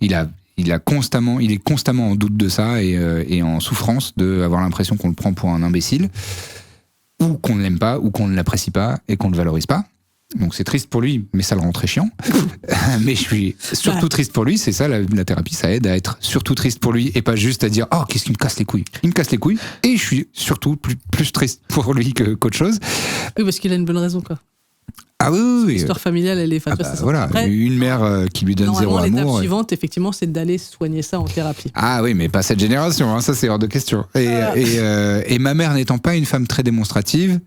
Il est constamment en doute de ça et en souffrance d'avoir l'impression qu'on le prend pour un imbécile, ou qu'on ne l'aime pas, ou qu'on ne l'apprécie pas et qu'on ne le valorise pas. Donc c'est triste pour lui, mais ça le rend très chiant. Mais je suis surtout triste pour lui, c'est ça, la thérapie, ça aide à être surtout triste pour lui et pas juste à dire « Oh, qu'est-ce qu'il me casse les couilles ?» Il me casse les couilles et je suis surtout plus triste pour lui qu'autre chose. Oui, parce qu'il a une bonne raison, quoi. Ah oui. L'histoire familiale, elle est fâcheuse. Voilà, après, une mère qui lui donne zéro amour. L'étape suivante, effectivement, c'est d'aller soigner ça en thérapie. Ah oui, mais pas cette génération, hein, ça c'est hors de question. Et ma mère n'étant pas une femme très démonstrative,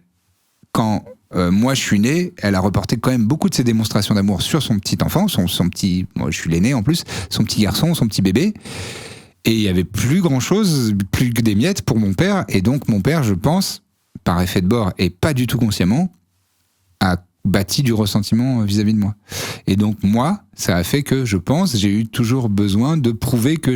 quand moi je suis né, elle a reporté quand même beaucoup de ses démonstrations d'amour sur son petit enfant, son petit, moi je suis l'aîné en plus, son petit garçon, son petit bébé. Et il y avait plus grand chose, plus que des miettes pour mon père. Et donc mon père, je pense, par effet de bord et pas du tout consciemment, a bâti du ressentiment vis-à-vis de moi. Et donc moi, ça a fait que je pense, j'ai eu toujours besoin de prouver que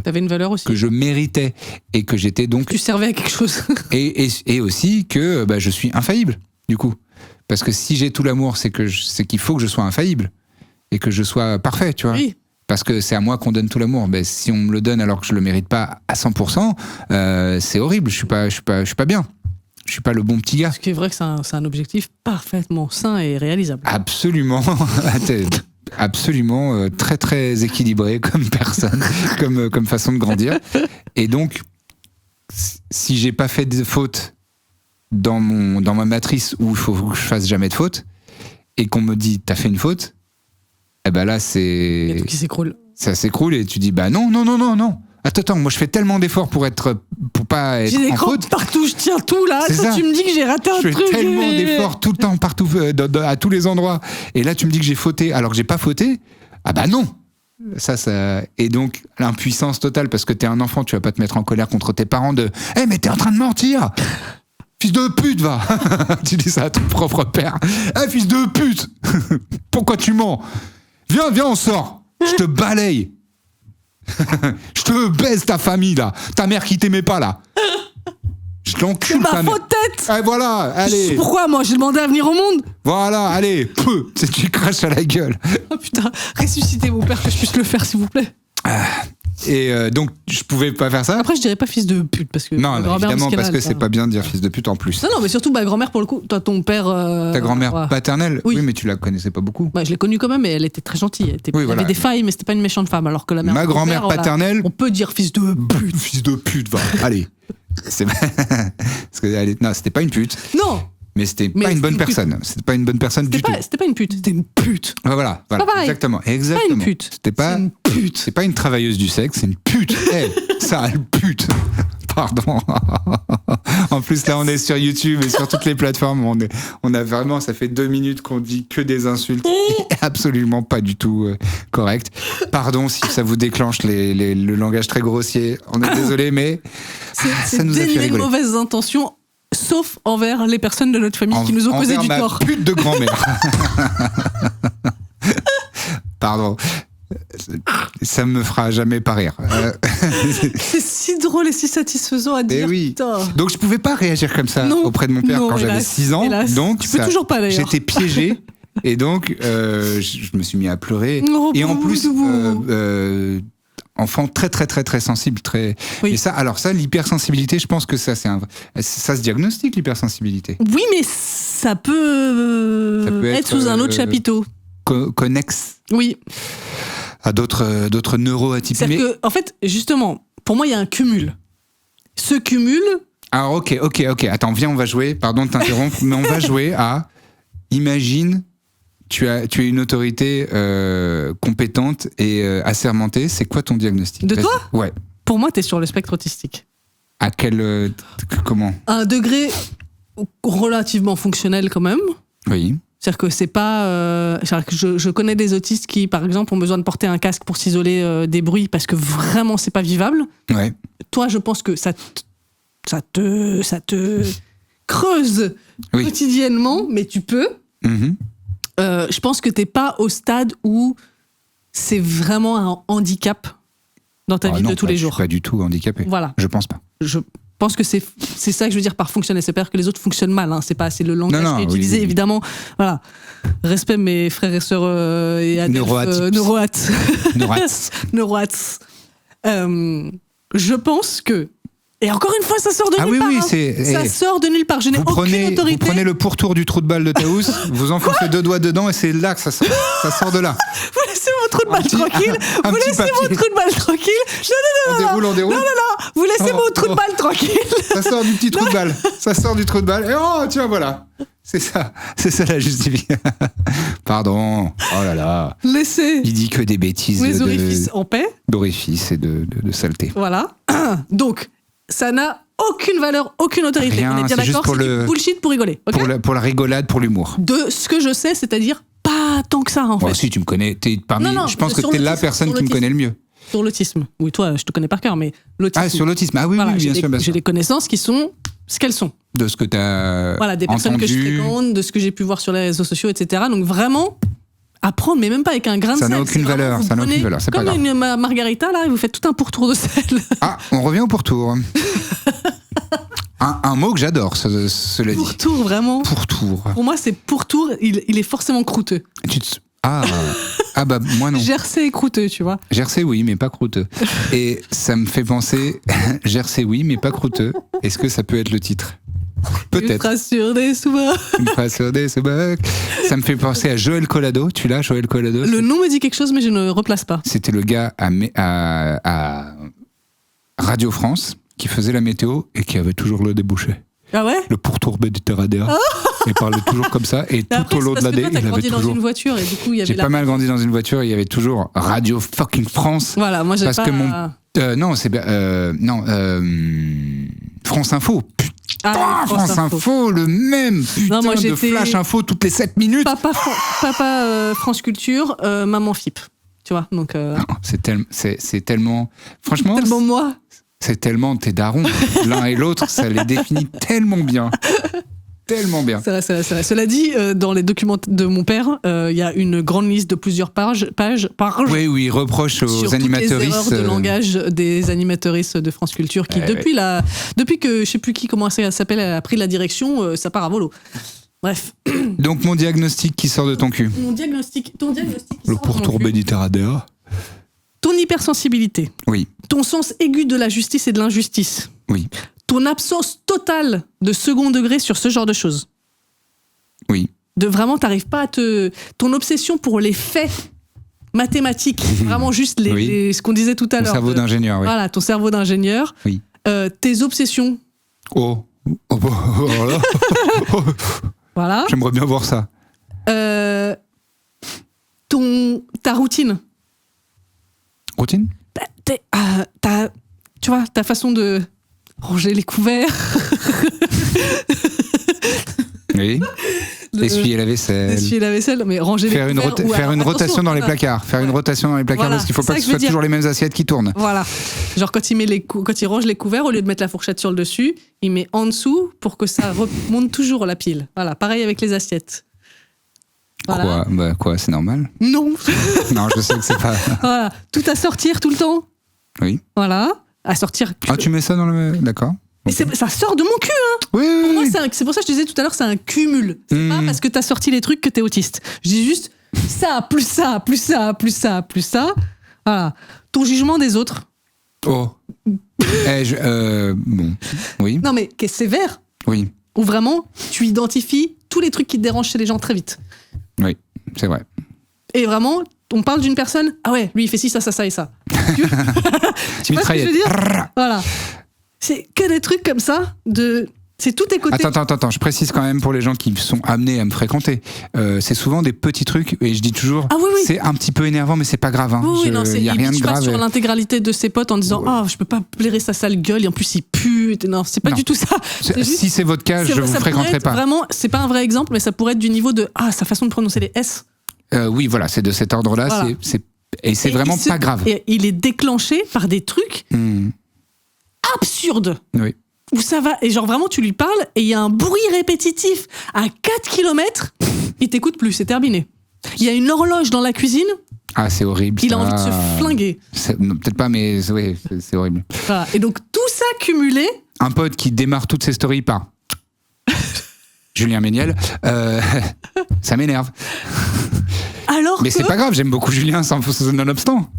t'avais une valeur aussi, que je méritais et que j'étais donc. Tu servais à quelque chose. et aussi que je suis infaillible du coup, parce que si j'ai tout l'amour, c'est qu'il faut que je sois infaillible et que je sois parfait, tu vois. Oui. Parce que c'est à moi qu'on donne tout l'amour. Ben, si on me le donne alors que je le mérite pas à 100%, c'est horrible. Je suis pas bien. Je suis pas le bon petit gars. Ce qui est vrai que c'est un objectif parfaitement sain et réalisable. Absolument. Absolument très très équilibré comme personne, comme façon de grandir. Et donc, si j'ai pas fait de faute dans ma matrice où il faut que je fasse jamais de faute, et qu'on me dit t'as fait une faute, eh ben là c'est. Il y a tout qui s'écroule. Ça s'écroule et tu dis bah non. Attends, moi je fais tellement d'efforts pour pas être j'ai des en faute. Partout, je tiens tout là. Toi, tu me dis que j'ai raté un truc. Je fais tellement d'efforts tout le temps, partout, à tous les endroits. Et là, tu me dis que j'ai fauté alors que j'ai pas fauté. Ah bah non. Ça, et donc, l'impuissance totale, parce que t'es un enfant, tu vas pas te mettre en colère contre tes parents de « Eh, mais t'es en train de mentir !» Fils de pute, va. Tu dis ça à ton propre père. Eh, fils de pute. Pourquoi tu mens? Viens, on sort. Je te balaye. Je te baise ta famille, là. Ta mère qui t'aimait pas, là. Je l'encule, ta mère. C'est ma faute tête. Eh, voilà, allez. Pourquoi, moi, j'ai demandé à venir au monde? Voilà, allez. Tu craches à la gueule. Oh putain, ressuscitez mon père que je puisse le faire, s'il vous plaît. Et donc, je pouvais pas faire ça. Après, je dirais pas fils de pute, parce que... Non, évidemment, parce que c'est pas bien de dire fils de pute en plus. Non, mais surtout, grand-mère, pour le coup, toi, ton père... Ta grand-mère paternelle, oui, mais tu la connaissais pas beaucoup. Je l'ai connue quand même, mais elle était très gentille. Elle avait des failles, mais c'était pas une méchante femme, alors que la mère... Ma grand-mère paternelle... On peut dire fils de pute. Fils de pute, va, allez. Non, c'était pas une pute. Non. Mais c'était pas une bonne personne. C'était pas une bonne personne du tout. C'était pas une pute, c'était une pute. Voilà, exactement. C'est pas une pute. C'était pas une pute. C'est pas une travailleuse du sexe, c'est une pute. Sale pute. Pardon. En plus, là, on est sur YouTube et sur toutes les plateformes. On a vraiment, ça fait 2 minutes qu'on dit que des insultes. Absolument pas du tout correct. Pardon si ça vous déclenche le langage très grossier. On est désolé, mais ça nous a fait rigoler. C'est de mauvaises intentions. Sauf envers les personnes de notre famille qui nous ont causé du tort. Ma pute de grand-mère. Pardon. Ça me fera jamais pas rire. C'est si drôle et si satisfaisant à dire. Oui. Donc je pouvais pas réagir comme ça auprès de mon père quand j'avais 6 ans. Hélas. Donc tu peux toujours pas d'ailleurs. J'étais piégé et donc je me suis mis à pleurer. Et en plus enfant très très très très sensible, très. Oui. Et ça, l'hypersensibilité, je pense que ça se diagnostique, l'hypersensibilité. Oui, mais ça peut être sous un autre chapiteau. Connexe. Oui. À d'autres neuroatypies. C'est-à-dire que, en fait, justement, pour moi, il y a un cumul. Ce cumul. Alors, ok. Attends, viens, on va jouer. Pardon de t'interrompre, mais on va jouer à. Imagine. Tu es une autorité compétente et assermentée. C'est quoi ton diagnostic? De toi? Ouais. Pour moi, t'es sur le spectre autistique. À quel... comment? À un degré relativement fonctionnel quand même. Oui. C'est-à-dire que c'est pas... c'est-à-dire que je connais des autistes qui, par exemple, ont besoin de porter un casque pour s'isoler des bruits parce que vraiment, c'est pas vivable. Ouais. Toi, je pense que ça te creuse quotidiennement, mais tu peux. Mm-hmm. Je pense que t'es pas au stade où c'est vraiment un handicap dans ta vie de tous les jours. Je suis pas du tout handicapé. Voilà. Je pense pas. Je pense que c'est ça que je veux dire par fonctionner. C'est pas que les autres fonctionnent mal. C'est le langage qui est utilisé, oui. Évidemment. Voilà. Respect mes frères et sœurs et adeptes neuroates. Je pense que... Et encore une fois, ça sort de nulle part. Ça sort de nulle part. Je n'ai aucune autorité. Vous prenez le pourtour du trou de balle de Taous, vous enfoncez 2 doigts dedans et c'est là que ça sort de là. Vous laissez mon trou de balle tranquille. Vous laissez mon trou de balle tranquille. On déroule. Non. Vous laissez mon trou de balle tranquille. Ça sort du petit trou de balle. Ça sort du trou de balle. Et tiens, voilà. C'est ça la justification. Pardon. Oh là là. Laissez. Il dit que des bêtises. Les orifices en paix. D'orifices et de saleté. Voilà. Donc, ça n'a aucune valeur, aucune autorité. Rien, on est bien d'accord, c'est du bullshit pour rigoler. Okay, pour la rigolade, pour l'humour. De ce que je sais, c'est-à-dire pas tant que ça en fait. Moi aussi, tu me connais. Je pense que t'es la personne qui me connaît le mieux. Sur l'autisme. Oui, toi, je te connais par cœur, mais l'autisme. Ah, sur l'autisme. Ah oui, voilà, bien sûr. J'ai des connaissances qui sont ce qu'elles sont. De ce que t'as Voilà, des personnes que je fréquente, de ce que j'ai pu voir sur les réseaux sociaux, etc. Donc vraiment... apprendre, mais même pas avec un grain de sel. Ça n'a aucune valeur, c'est pas grave. Comme une margarita, là, et vous faites tout un pourtour de sel. Ah, on revient au pourtour. un mot que j'adore, cela dit. Pourtour, vraiment. Pourtour. Pour moi, c'est pourtour, il est forcément croûteux. Ah bah moi non. Jersey est croûteux, tu vois. Jersey oui, mais pas croûteux. Et ça me fait penser, Jersey oui, mais pas croûteux. Est-ce que ça peut être le titre ? Peut-être. Une phrase sur des sous-bacs. Ça me fait penser à Joël Collado. Tu l'as, Joël Collado? Le nom me dit quelque chose, mais je ne replace pas. C'était le gars à Radio France qui faisait la météo et qui avait toujours le débouché. Ah ouais? Le pourtour méditerranéen. Il parlait toujours comme ça et tout au long de l'année, il avait grandi toujours... dans une voiture et du coup il y avait... J'ai pas mal grandi dans une voiture et il y avait toujours Radio fucking France. Voilà, moi j'ai parce pas... que non, c'est France Info. Putain, France Info, le même putain de Flash Info toutes les 7 minutes. Papa France Culture, maman FIP. tu vois. Donc, non, c'est tellement... Franchement... Tellement moi. C'est tellement tes darons. L'un et l'autre, ça les définit tellement bien. Tellement bien. C'est vrai. Cela dit, dans les documents de mon père, il y a une grande liste de plusieurs pages. Oui, reproche aux animateuristes. Sur toutes les erreurs de langage des animateuristes de France Culture qui, depuis que je sais plus comment ça s'appelle, a pris la direction, ça part à volo. Bref. Donc mon diagnostic qui sort de ton cul. Ton diagnostic qui le pourtour méditerranéen. Ton hypersensibilité. Oui. Ton sens aigu de la justice et de l'injustice. Oui. Ton absence totale de second degré sur ce genre de choses. Oui. De vraiment, t'arrives pas à ton obsession pour les faits mathématiques, vraiment juste ce qu'on disait tout à l'heure. Ton cerveau d'ingénieur, oui. Voilà, ton cerveau d'ingénieur. Oui. Tes obsessions. Voilà. J'aimerais bien voir ça. Ta routine. Routine ? Tu vois, ta façon de ranger les couverts. Oui. Essuyer la vaisselle, mais ranger les couverts. Faire une rotation dans les placards. Faire une rotation dans les placards parce qu'il ne faut pas que ce soit toujours les mêmes assiettes qui tournent. Voilà. Genre quand il range les couverts, au lieu de mettre la fourchette sur le dessus, il met en dessous pour que ça remonte toujours la pile. Voilà, pareil avec les assiettes. Voilà. Quoi, c'est normal ? Non. Non, je sais que c'est pas... Voilà. Tout à sortir tout le temps. Oui. Voilà. À sortir... tu mets ça dans le... D'accord. Okay. Ça sort de mon cul, hein. Oui. Pour moi, c'est pour ça que je disais tout à l'heure, c'est un cumul. C'est pas parce que t'as sorti les trucs que t'es autiste. Je dis juste ça, plus ça, plus ça, plus ça, plus ça. Voilà. Ton jugement des autres. Bon. Oui. Non, mais qui est sévère. Oui. Où vraiment, tu identifies tous les trucs qui te dérangent chez les gens très vite. Oui, c'est vrai. Et vraiment, on parle d'une personne, ah ouais, lui il fait ci, ça et ça. Tu vois ce que je veux dire ? Voilà. C'est que des trucs comme ça, c'est tous tes côtés. Attends, je précise quand même pour les gens qui sont amenés à me fréquenter. C'est souvent des petits trucs, et je dis toujours, c'est un petit peu énervant, mais c'est pas grave. Hein. Oui, non, y a rien de grave. Sur l'intégralité de ses potes en disant, je peux pas blairer sa sale gueule, et en plus il pue. Non, c'est pas du tout ça. Si c'est votre cas, je vous fréquenterai pas. Vraiment, c'est pas un vrai exemple, mais ça pourrait être du niveau de, sa façon de prononcer les S. Oui, voilà, c'est de cet ordre-là, voilà. C'est vraiment pas grave. Et il est déclenché par des trucs absurdes. Oui. Où ça va, et genre vraiment tu lui parles, et il y a un bruit répétitif à 4 km, il t'écoute plus, c'est terminé. Il y a une horloge dans la cuisine. Ah, c'est horrible. Il a envie de se flinguer. Non, peut-être pas, mais c'est horrible. Voilà. Et donc tout ça cumulé. Un pote qui démarre toutes ses stories par Julien Méniel, ça m'énerve. Alors mais c'est pas grave, j'aime beaucoup Julien, nonobstant.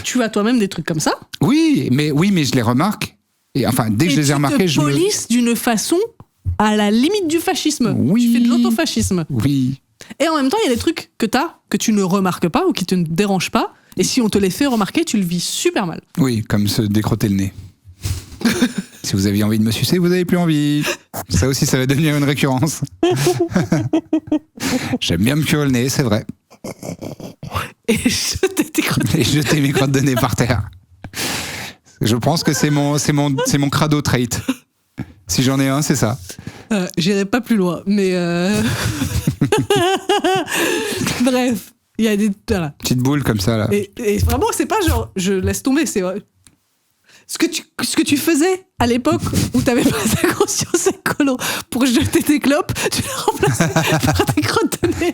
Tu as toi-même des trucs comme ça ? Oui, mais je les remarque. Et enfin, dès que je les ai remarqués, je police d'une façon à la limite du fascisme. Oui. Tu fais de l'autofascisme. Oui. Et en même temps, il y a des trucs que tu ne remarques pas ou qui te dérangent pas. Et si on te les fait remarquer, tu le vis super mal. Oui, comme se décrotter le nez. Si vous aviez envie de me sucer, vous n'avez plus envie. Ça aussi, ça va devenir une récurrence. J'aime bien me cuire le nez, c'est vrai. Et jeter mes crottes de nez par terre. Je pense que c'est mon crado trait. Si j'en ai un, c'est ça. J'irai pas plus loin, mais bref, il y a des petites boules comme ça là. Et vraiment, c'est pas genre je laisse tomber, c'est ce que tu faisais à l'époque où t'avais pas ta conscience écolo pour jeter tes clopes, tu l'as remplacé par tes crottes de nez.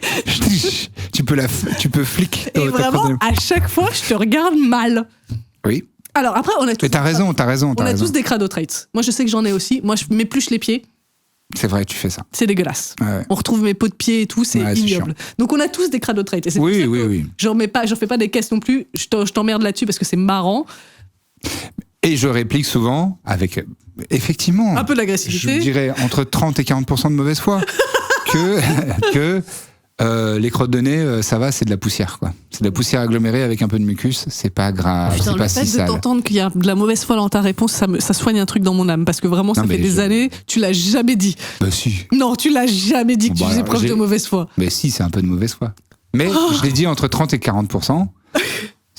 tu peux flic. Et vraiment, à chaque fois, je te regarde mal. Oui. Alors après, on a tous. Mais t'as raison. On a tous des crado traits. Moi, je sais que j'en ai aussi. Moi, je m'épluche les pieds. C'est vrai, tu fais ça. C'est dégueulasse. Ouais. On retrouve mes peaux de pied et tout, c'est ignoble. Donc on a tous des crado traits. Et c'est oui. J'en fais pas des caisses non plus. Je t'emmerde là-dessus parce que c'est marrant. Et je réplique souvent avec, effectivement, un peu d'agressivité. Je dirais entre 30 et 40% de mauvaise foi que les crottes de nez, ça va, c'est de la poussière, quoi. C'est de la poussière agglomérée avec un peu de mucus, c'est pas grave, putain, c'est pas si sale. Le fait de t'entendre qu'il y a de la mauvaise foi dans ta réponse, ça soigne un truc dans mon âme, parce que vraiment, ça fait des années, tu l'as jamais dit. Bah si. Non, tu l'as jamais dit que tu faisais preuve de mauvaise foi. Mais si, c'est un peu de mauvaise foi. Mais je l'ai dit entre 30 et 40%.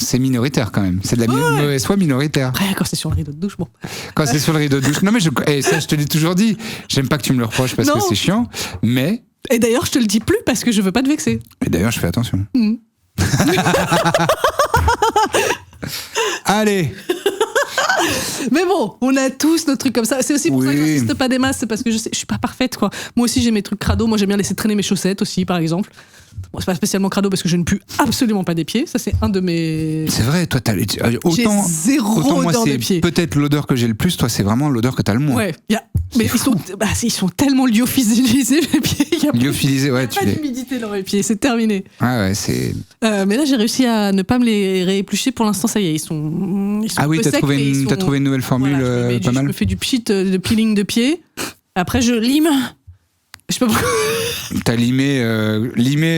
C'est minoritaire quand même. C'est de la mauvaise foi minoritaire. Après, quand c'est sur le rideau de douche, bon. Quand c'est sur le rideau de douche. Non, mais ça, je te l'ai toujours dit. J'aime pas que tu me le reproches parce que c'est chiant, mais. Et d'ailleurs, je te le dis plus parce que je veux pas te vexer. Et d'ailleurs, je fais attention. Allez. Mais bon, on a tous nos trucs comme ça. C'est aussi pour ça que j'insiste pas des masses, c'est parce que je suis pas parfaite, quoi. Moi aussi, j'ai mes trucs crado. Moi, j'aime bien laisser traîner mes chaussettes aussi, par exemple. Bon, c'est pas spécialement crado parce que je ne pue absolument pas des pieds. Ça, c'est un de mes. C'est vrai, toi, autant. J'ai zéro autant moi, odeur c'est de pieds. Peut-être l'odeur que j'ai le plus. Toi, c'est vraiment l'odeur que t'as le moins. Ouais. Mais ils sont tellement lyophilisés, mes pieds. Lyophilisés, ouais. Il n'y a pas d'humidité dans mes pieds. C'est terminé. Ouais, c'est. Mais là, j'ai réussi à ne pas me les rééplucher. Pour l'instant, ça y est, ils sont ah oui, t'as trouvé une nouvelle formule, voilà, pas mal. Je me fais du pchit de peeling de pied. Après, je lime. Je sais pas pourquoi. T'as limé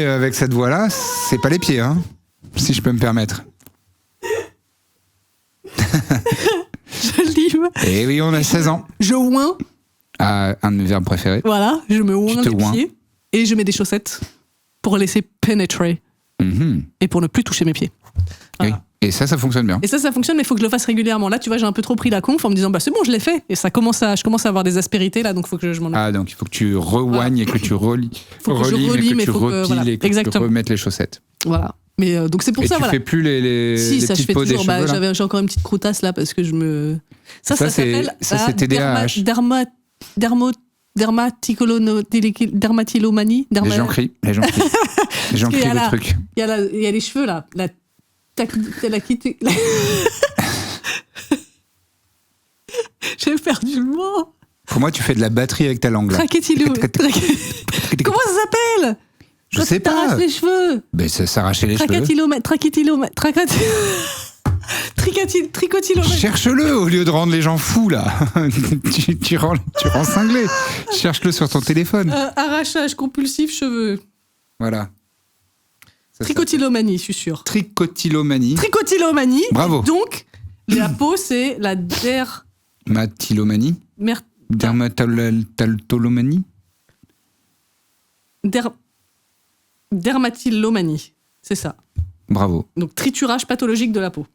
avec cette voix-là, c'est pas les pieds, hein, si je peux me permettre. Je lime. Et oui, on a 16 ans. Je oins. Ah, un de mes verbes préférés. Voilà, je me oins les pieds. Et je mets des chaussettes pour laisser pénétrer. Mm-hmm. Et pour ne plus toucher mes pieds. Voilà. Oui. Et ça fonctionne bien. Et ça fonctionne, mais il faut que je le fasse régulièrement. Là, tu vois, j'ai un peu trop pris la conf en me disant, bah c'est bon, je l'ai fait. Et je commence à avoir des aspérités, là, donc il faut que je m'en... Ah, donc il faut que tu reoignes et que tu relis. Faut que je relis, mais il faut que... Voilà, et que tu remettes les chaussettes. Voilà. Mais donc c'est pour ça, voilà. Et tu fais plus les ça, petites peaux des cheveux, là. j'ai encore une petite croutasse, là, parce que je me... Ça s'appelle... Ça, c'est TDAH. Dermatillomanie. Les gens crient. Les gens crient le truc. Il y a les cheveux, là. J'ai perdu le mot. Pour moi, tu fais de la batterie avec ta langue, là. Comment ça s'appelle? Je sais pas. T'arraches les cheveux. Ben, ça s'arrachait les cheveux. Tricotilomanie. Cherche-le au lieu de rendre les gens fous, là. tu rends cinglé. Cherche-le sur ton téléphone. Arrachage compulsif cheveux. Voilà. Tricotilomanie, je suis sûr. Tricotilomanie. Bravo. Donc, la peau, c'est la dermatillomanie. Dermatillomanie. Dermatillomanie, c'est ça. Bravo. Donc, triturage pathologique de la peau.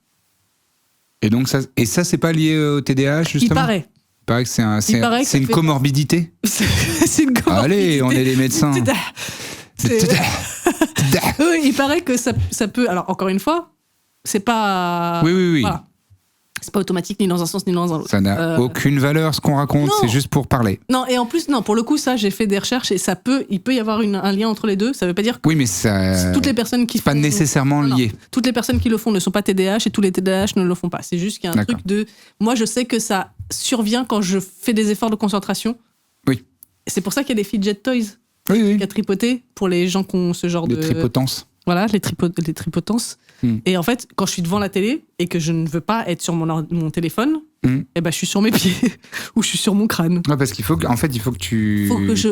Et donc ça c'est pas lié au TDAH, justement? Il paraît. Il paraît que c'est une comorbidité. C'est une comorbidité. Allez, on est les médecins. Oui, il paraît que ça peut... Alors, encore une fois, c'est pas... Oui. Voilà. C'est pas automatique ni dans un sens ni dans un autre. Ça n'a aucune valeur, ce qu'on raconte, c'est juste pour parler. Non, et en plus, pour le coup, ça, j'ai fait des recherches et il peut y avoir un lien entre les deux. Ça veut pas dire que... Oui, mais ça... Toutes les personnes qui c'est pas nécessairement lié. Toutes les personnes qui le font ne sont pas TDAH et tous les TDAH ne le font pas. C'est juste qu'il y a un truc de... Moi, je sais que ça survient quand je fais des efforts de concentration. Oui. Et c'est pour ça qu'il y a des fidget toys. Oui. Qui a tripoté pour les gens qui ont ce genre de... tripotances. Voilà, les tripotances. Et en fait, quand je suis devant la télé et que je ne veux pas être sur mon téléphone, eh ben, je suis sur mes pieds ou je suis sur mon crâne. Ouais, parce qu'il faut que tu... Faut que je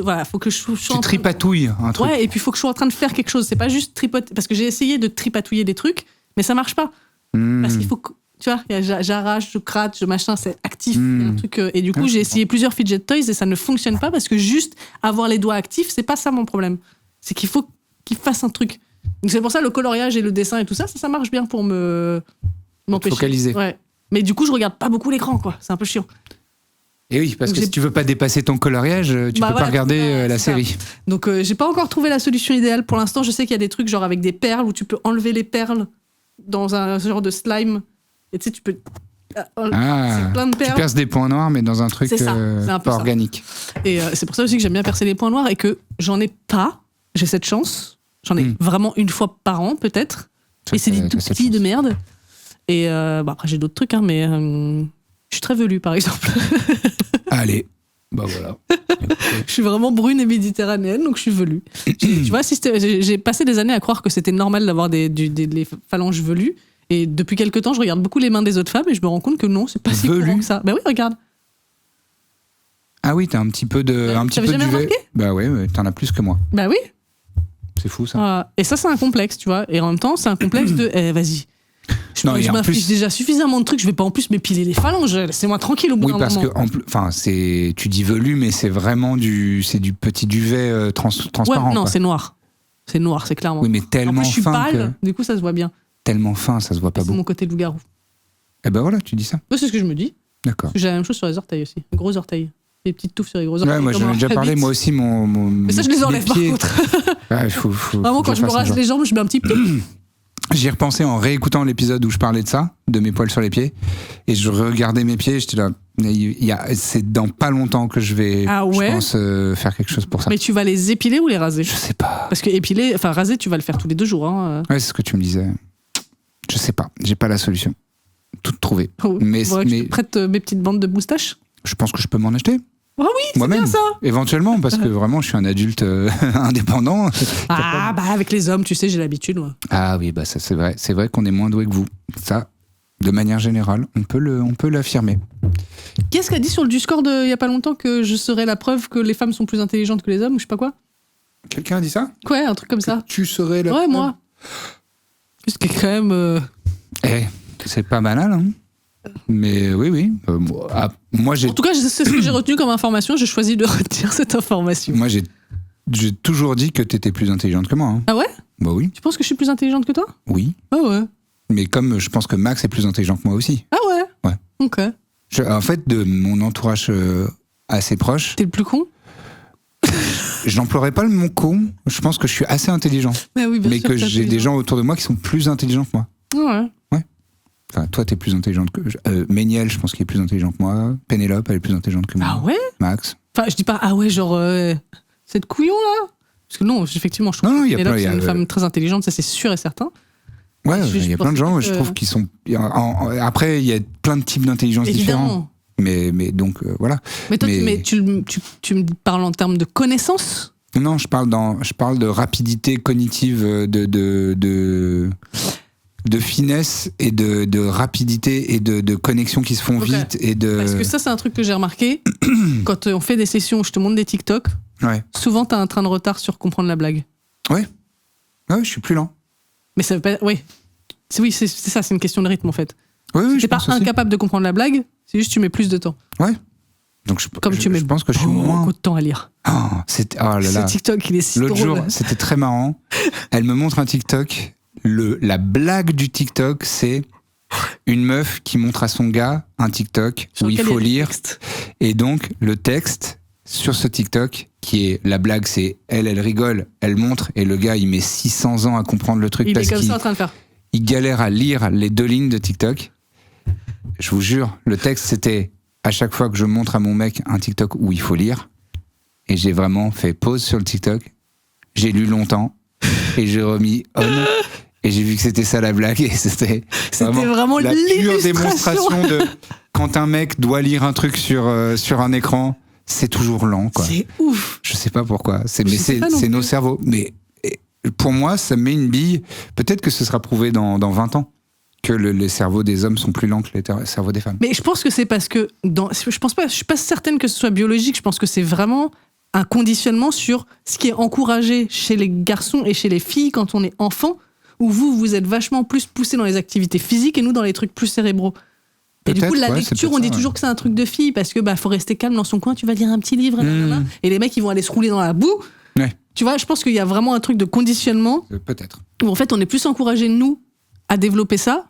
sois tu tripatouilles un truc. Ouais, et puis il faut que je sois en train de faire quelque chose. C'est pas juste tripoter. Parce que j'ai essayé de tripatouiller des trucs, mais ça marche pas. Parce qu'il faut que... Tu vois, j'arrache, je gratte, machin, c'est actif. Un truc, et du coup, j'ai essayé plusieurs fidget toys et ça ne fonctionne pas parce que juste avoir les doigts actifs, c'est pas ça mon problème. C'est qu'il faut qu'il fasse un truc. Donc c'est pour ça le coloriage et le dessin et tout ça, ça marche bien pour m'empêcher. Focaliser. Ouais. Mais du coup, je regarde pas beaucoup l'écran, quoi. C'est un peu chiant. Et oui, parce que si tu veux pas dépasser ton coloriage, tu peux pas regarder la série. Donc j'ai pas encore trouvé la solution idéale. Pour l'instant, je sais qu'il y a des trucs genre avec des perles où tu peux enlever les perles dans un genre de slime. Et tu sais, tu peux... c'est plein de perles. Tu perces des points noirs, mais dans un truc pas organique. Et c'est pour ça aussi que j'aime bien percer les points noirs et que j'en ai pas. J'ai cette chance. J'en ai vraiment une fois par an, peut-être. Et c'est des tout petits de merde. Et après, j'ai d'autres trucs, hein, mais je suis très velue, par exemple. Allez, bah voilà. Je suis vraiment brune et méditerranéenne, donc je suis velue. Tu vois, j'ai passé des années à croire que c'était normal d'avoir des phalanges velues. Et depuis quelques temps, je regarde beaucoup les mains des autres femmes et je me rends compte que non, c'est pas si courant que ça. Bah oui, regarde. Ah oui, t'as un petit peu de... T'avais jamais remarqué ? Bah oui, t'en as plus que moi. Bah oui. C'est fou, ça. Et ça, c'est un complexe, tu vois. Et en même temps, c'est un complexe de... vas-y. Je m'affiche déjà suffisamment de trucs, je vais pas en plus m'épiler les phalanges. Laissez-moi tranquille au bout d'un moment. Oui, parce que, tu dis velu, mais c'est vraiment du petit duvet transparent. Ouais, non, quoi. c'est noir. C'est noir, c'est clairement. Oui, mais tellement fin. Je suis pâle, du coup, ça se voit bien. Tellement fin, ça se voit pas beaucoup. C'est mon côté loup-garou. Eh ben voilà, tu dis ça. Ouais, c'est ce que je me dis. D'accord. J'ai la même chose sur les orteils aussi. Les gros orteils. Les petites touffes sur les gros orteils. Ouais, moi j'en ai déjà parlé, moi aussi, mais ça, je les enlève par contre. Ouais, faut vraiment, quand je me rase les jambes, je mets un petit J'y ai repensé en réécoutant l'épisode où je parlais de ça, de mes poils sur les pieds, et je regardais mes pieds, et j'étais là, c'est dans pas longtemps que je vais, je pense, faire quelque chose pour ça. Mais tu vas les épiler ou les raser? Je sais pas. Parce que raser, tu vas le faire tous les 2 jours. Hein. Ouais, c'est ce que tu me disais. Je sais pas, j'ai pas la solution. Toute trouvée. Oh, mais tu te prêtes mes petites bandes de moustache? Je pense que je peux m'en acheter. Ah oui, c'est bien ça. Éventuellement, parce que vraiment, je suis un adulte indépendant. Avec les hommes, tu sais, j'ai l'habitude. Ouais. Ah oui, ça c'est vrai. C'est vrai qu'on est moins doué que vous. Ça, de manière générale, on peut l'affirmer. Qu'est-ce qu'a dit sur le Discord il y a pas longtemps que je serais la preuve que les femmes sont plus intelligentes que les hommes ou je sais pas quoi? Quelqu'un a dit ça? Ouais, un truc comme ça. Tu serais la preuve? Ouais, moi. Ce qui est quand même... c'est pas banal, hein. Mais oui. Moi, en tout cas, c'est ce que j'ai retenu comme information. J'ai choisi de retenir cette information. Moi, j'ai toujours dit que t'étais plus intelligente que moi. Hein. Ah ouais? Bah oui. Tu penses que je suis plus intelligente que toi? Oui. Ah ouais. Mais comme je pense que Max est plus intelligent que moi aussi. Ah ouais? Ouais. Ok. En fait, de mon entourage assez proche... T'es le plus con? Je n'emploierais pas le mot con. Je pense que je suis assez intelligent. Mais oui, bien sûr, que j'ai des gens autour de moi qui sont plus intelligents que moi. Ouais. Enfin, toi, t'es plus intelligente que... Méniel, je pense qu'il est plus intelligent que moi. Pénélope, elle est plus intelligente que moi. Ah ouais? Max. Enfin, je dis pas, genre, cette couillon, là? Parce que non, effectivement, je trouve que Pénélope, c'est une femme très intelligente, ça c'est sûr et certain. Ouais, il y a plein de gens, je trouve, qui sont... Après, il y a plein de types d'intelligence différents. Mais donc, voilà. Mais toi, tu me parles en termes de connaissances? Non, je parle de rapidité cognitive, de finesse et de rapidité et de connexions qui se font vite et de... Parce que ça, c'est un truc que j'ai remarqué. Quand on fait des sessions où je te montre des TikTok, souvent t'as un train de retard sur comprendre la blague. Ouais, je suis plus lent. Mais ça veut pas... Oui, c'est ça, c'est une question de rythme en fait. Oui, t'es pas incapable de comprendre la blague, c'est juste que tu mets plus de temps. Ouais. Donc je pense que je suis moins... beaucoup de temps à lire. Oh là là. Ce TikTok, il est si L'autre drôle. jour, c'était très marrant. Elle me montre un TikTok... La blague du TikTok, c'est une meuf qui montre à son gars un TikTok où il faut lire. Et donc, le texte sur ce TikTok, qui est la blague, c'est elle rigole, elle montre, et le gars, il met 600 ans à comprendre le truc. Il parce est comme ça en train de faire. Il galère à lire les 2 lignes de TikTok. Je vous jure, le texte, c'était à chaque fois que je montre à mon mec un TikTok où il faut lire. Et j'ai vraiment fait pause sur le TikTok. J'ai lu longtemps. Et j'ai remis on. Et j'ai vu que c'était ça la blague. Et c'était vraiment la pure démonstration de quand un mec doit lire un truc sur un écran, c'est toujours lent, quoi. C'est ouf. Je sais pas pourquoi. C'est nos cerveaux. Mais pour moi, ça me met une bille. Peut-être que ce sera prouvé dans 20 ans que les cerveaux des hommes sont plus lents que les cerveaux des femmes. Mais je pense que c'est parce que je suis pas certaine que ce soit biologique. Je pense que c'est vraiment un conditionnement sur ce qui est encouragé chez les garçons et chez les filles quand on est enfant, où vous êtes vachement plus poussés dans les activités physiques et nous dans les trucs plus cérébraux. Et du coup, la lecture, on dit toujours que c'est un truc de fille parce que faut rester calme dans son coin, tu vas lire un petit livre, et les mecs ils vont aller se rouler dans la boue. Ouais. Tu vois, je pense qu'il y a vraiment un truc de conditionnement. Peut-être. Où en fait, on est plus encouragés, nous, à développer ça,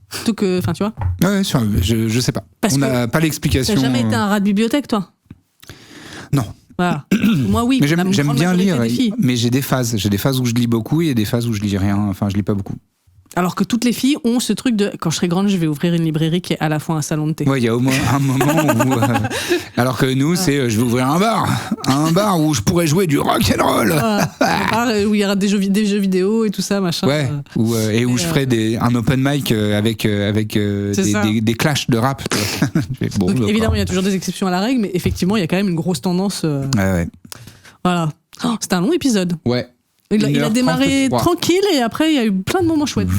plutôt que. Enfin, tu vois. Ouais, je sais pas. Parce on n'a pas l'explication. T'as jamais été un rat de bibliothèque, toi? Non. Voilà. Moi, oui. Mais j'aime bien lire, mais j'ai des phases. J'ai des phases où je lis beaucoup et des phases où je lis rien. Enfin, je lis pas beaucoup. Alors que toutes les filles ont ce truc de quand je serai grande, je vais ouvrir une librairie qui est à la fois un salon de thé. Ouais, il y a au moins un moment où. Alors que nous, c'est je vais ouvrir un bar où je pourrais jouer du rock and roll. Un bar où il y aura des jeux vidéo et tout ça, machin. Ouais. Où je ferai un open mic avec des clashs de rap. Donc, évidemment, il y a toujours des exceptions à la règle, mais effectivement, il y a quand même une grosse tendance. Ouais. Voilà. C'était un long épisode. Ouais. Il a démarré tranquille et après il y a eu plein de moments chouettes.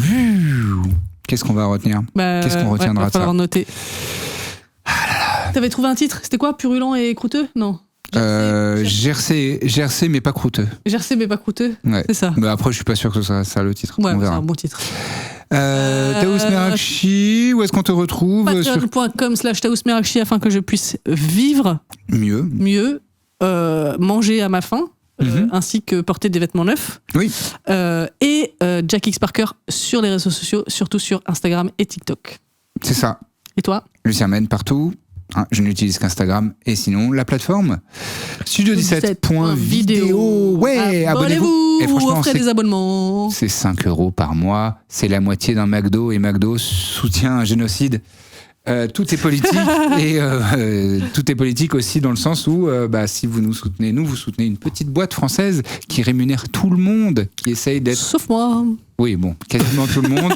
Qu'est-ce qu'on va retenir? Qu'est-ce qu'on retiendra de ça? Il va falloir noter. T'avais trouvé un titre? C'était quoi? Purulent et croûteux? Non. Jersey mais pas croûteux. Jersey mais pas croûteux, ouais. C'est ça. Mais après je suis pas sûr que ce soit ça le titre. Ouais, on verra. C'est un bon titre. Taous Merakchi, où est-ce qu'on te retrouve? Patreon.com/taousmerakchi afin que je puisse vivre mieux, manger à ma faim. Ainsi que porter des vêtements neufs. Oui. Et Jack X Parker sur les réseaux sociaux, surtout sur Instagram et TikTok. C'est ça. Et toi? Lucien Mène partout. Je n'utilise qu'Instagram. Et sinon, la plateforme studio17.video. Ouais, abonnez-vous. Et franchement, offrez des abonnements. C'est 5 € par mois. C'est la moitié d'un McDo. Et McDo soutient un génocide. Tout est politique. Et tout est politique aussi dans le sens où, si vous nous soutenez, vous soutenez une petite boîte française qui rémunère tout le monde, qui essaye d'être... Sauf moi. Oui, bon, quasiment tout le monde.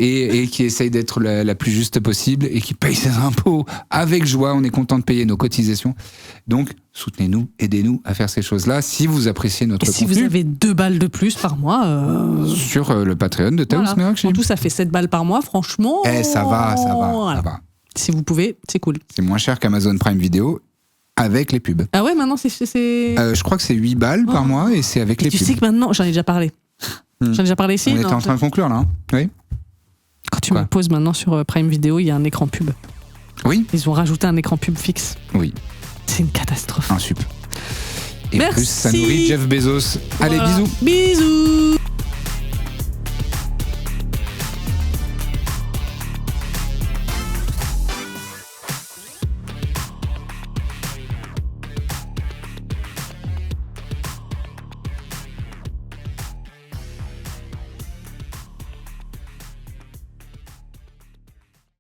Et qui essaye d'être la plus juste possible et qui paye ses impôts avec joie. On est content de payer nos cotisations. Donc, soutenez-nous, aidez-nous à faire ces choses-là si vous appréciez notre contenu. Si vous avez 2 balles de plus par mois... Sur le Patreon de Taous Merak. En tout, ça fait 7 balles par mois, franchement. Ça va. Si vous pouvez, c'est cool. C'est moins cher qu'Amazon Prime Video. Avec les pubs. Ah ouais, maintenant c'est... je crois que c'est 8 balles par mois et c'est avec les pubs. Tu sais que maintenant, j'en ai déjà parlé. J'en ai déjà parlé ici. On était en train de conclure là. Oui. Quand tu me poses maintenant sur Prime Video, il y a un écran pub. Oui. Ils ont rajouté un écran pub fixe. Oui. C'est une catastrophe. Un sup. Et merci. plus, ça nourrit Jeff Bezos. Allez, bisous. Bisous.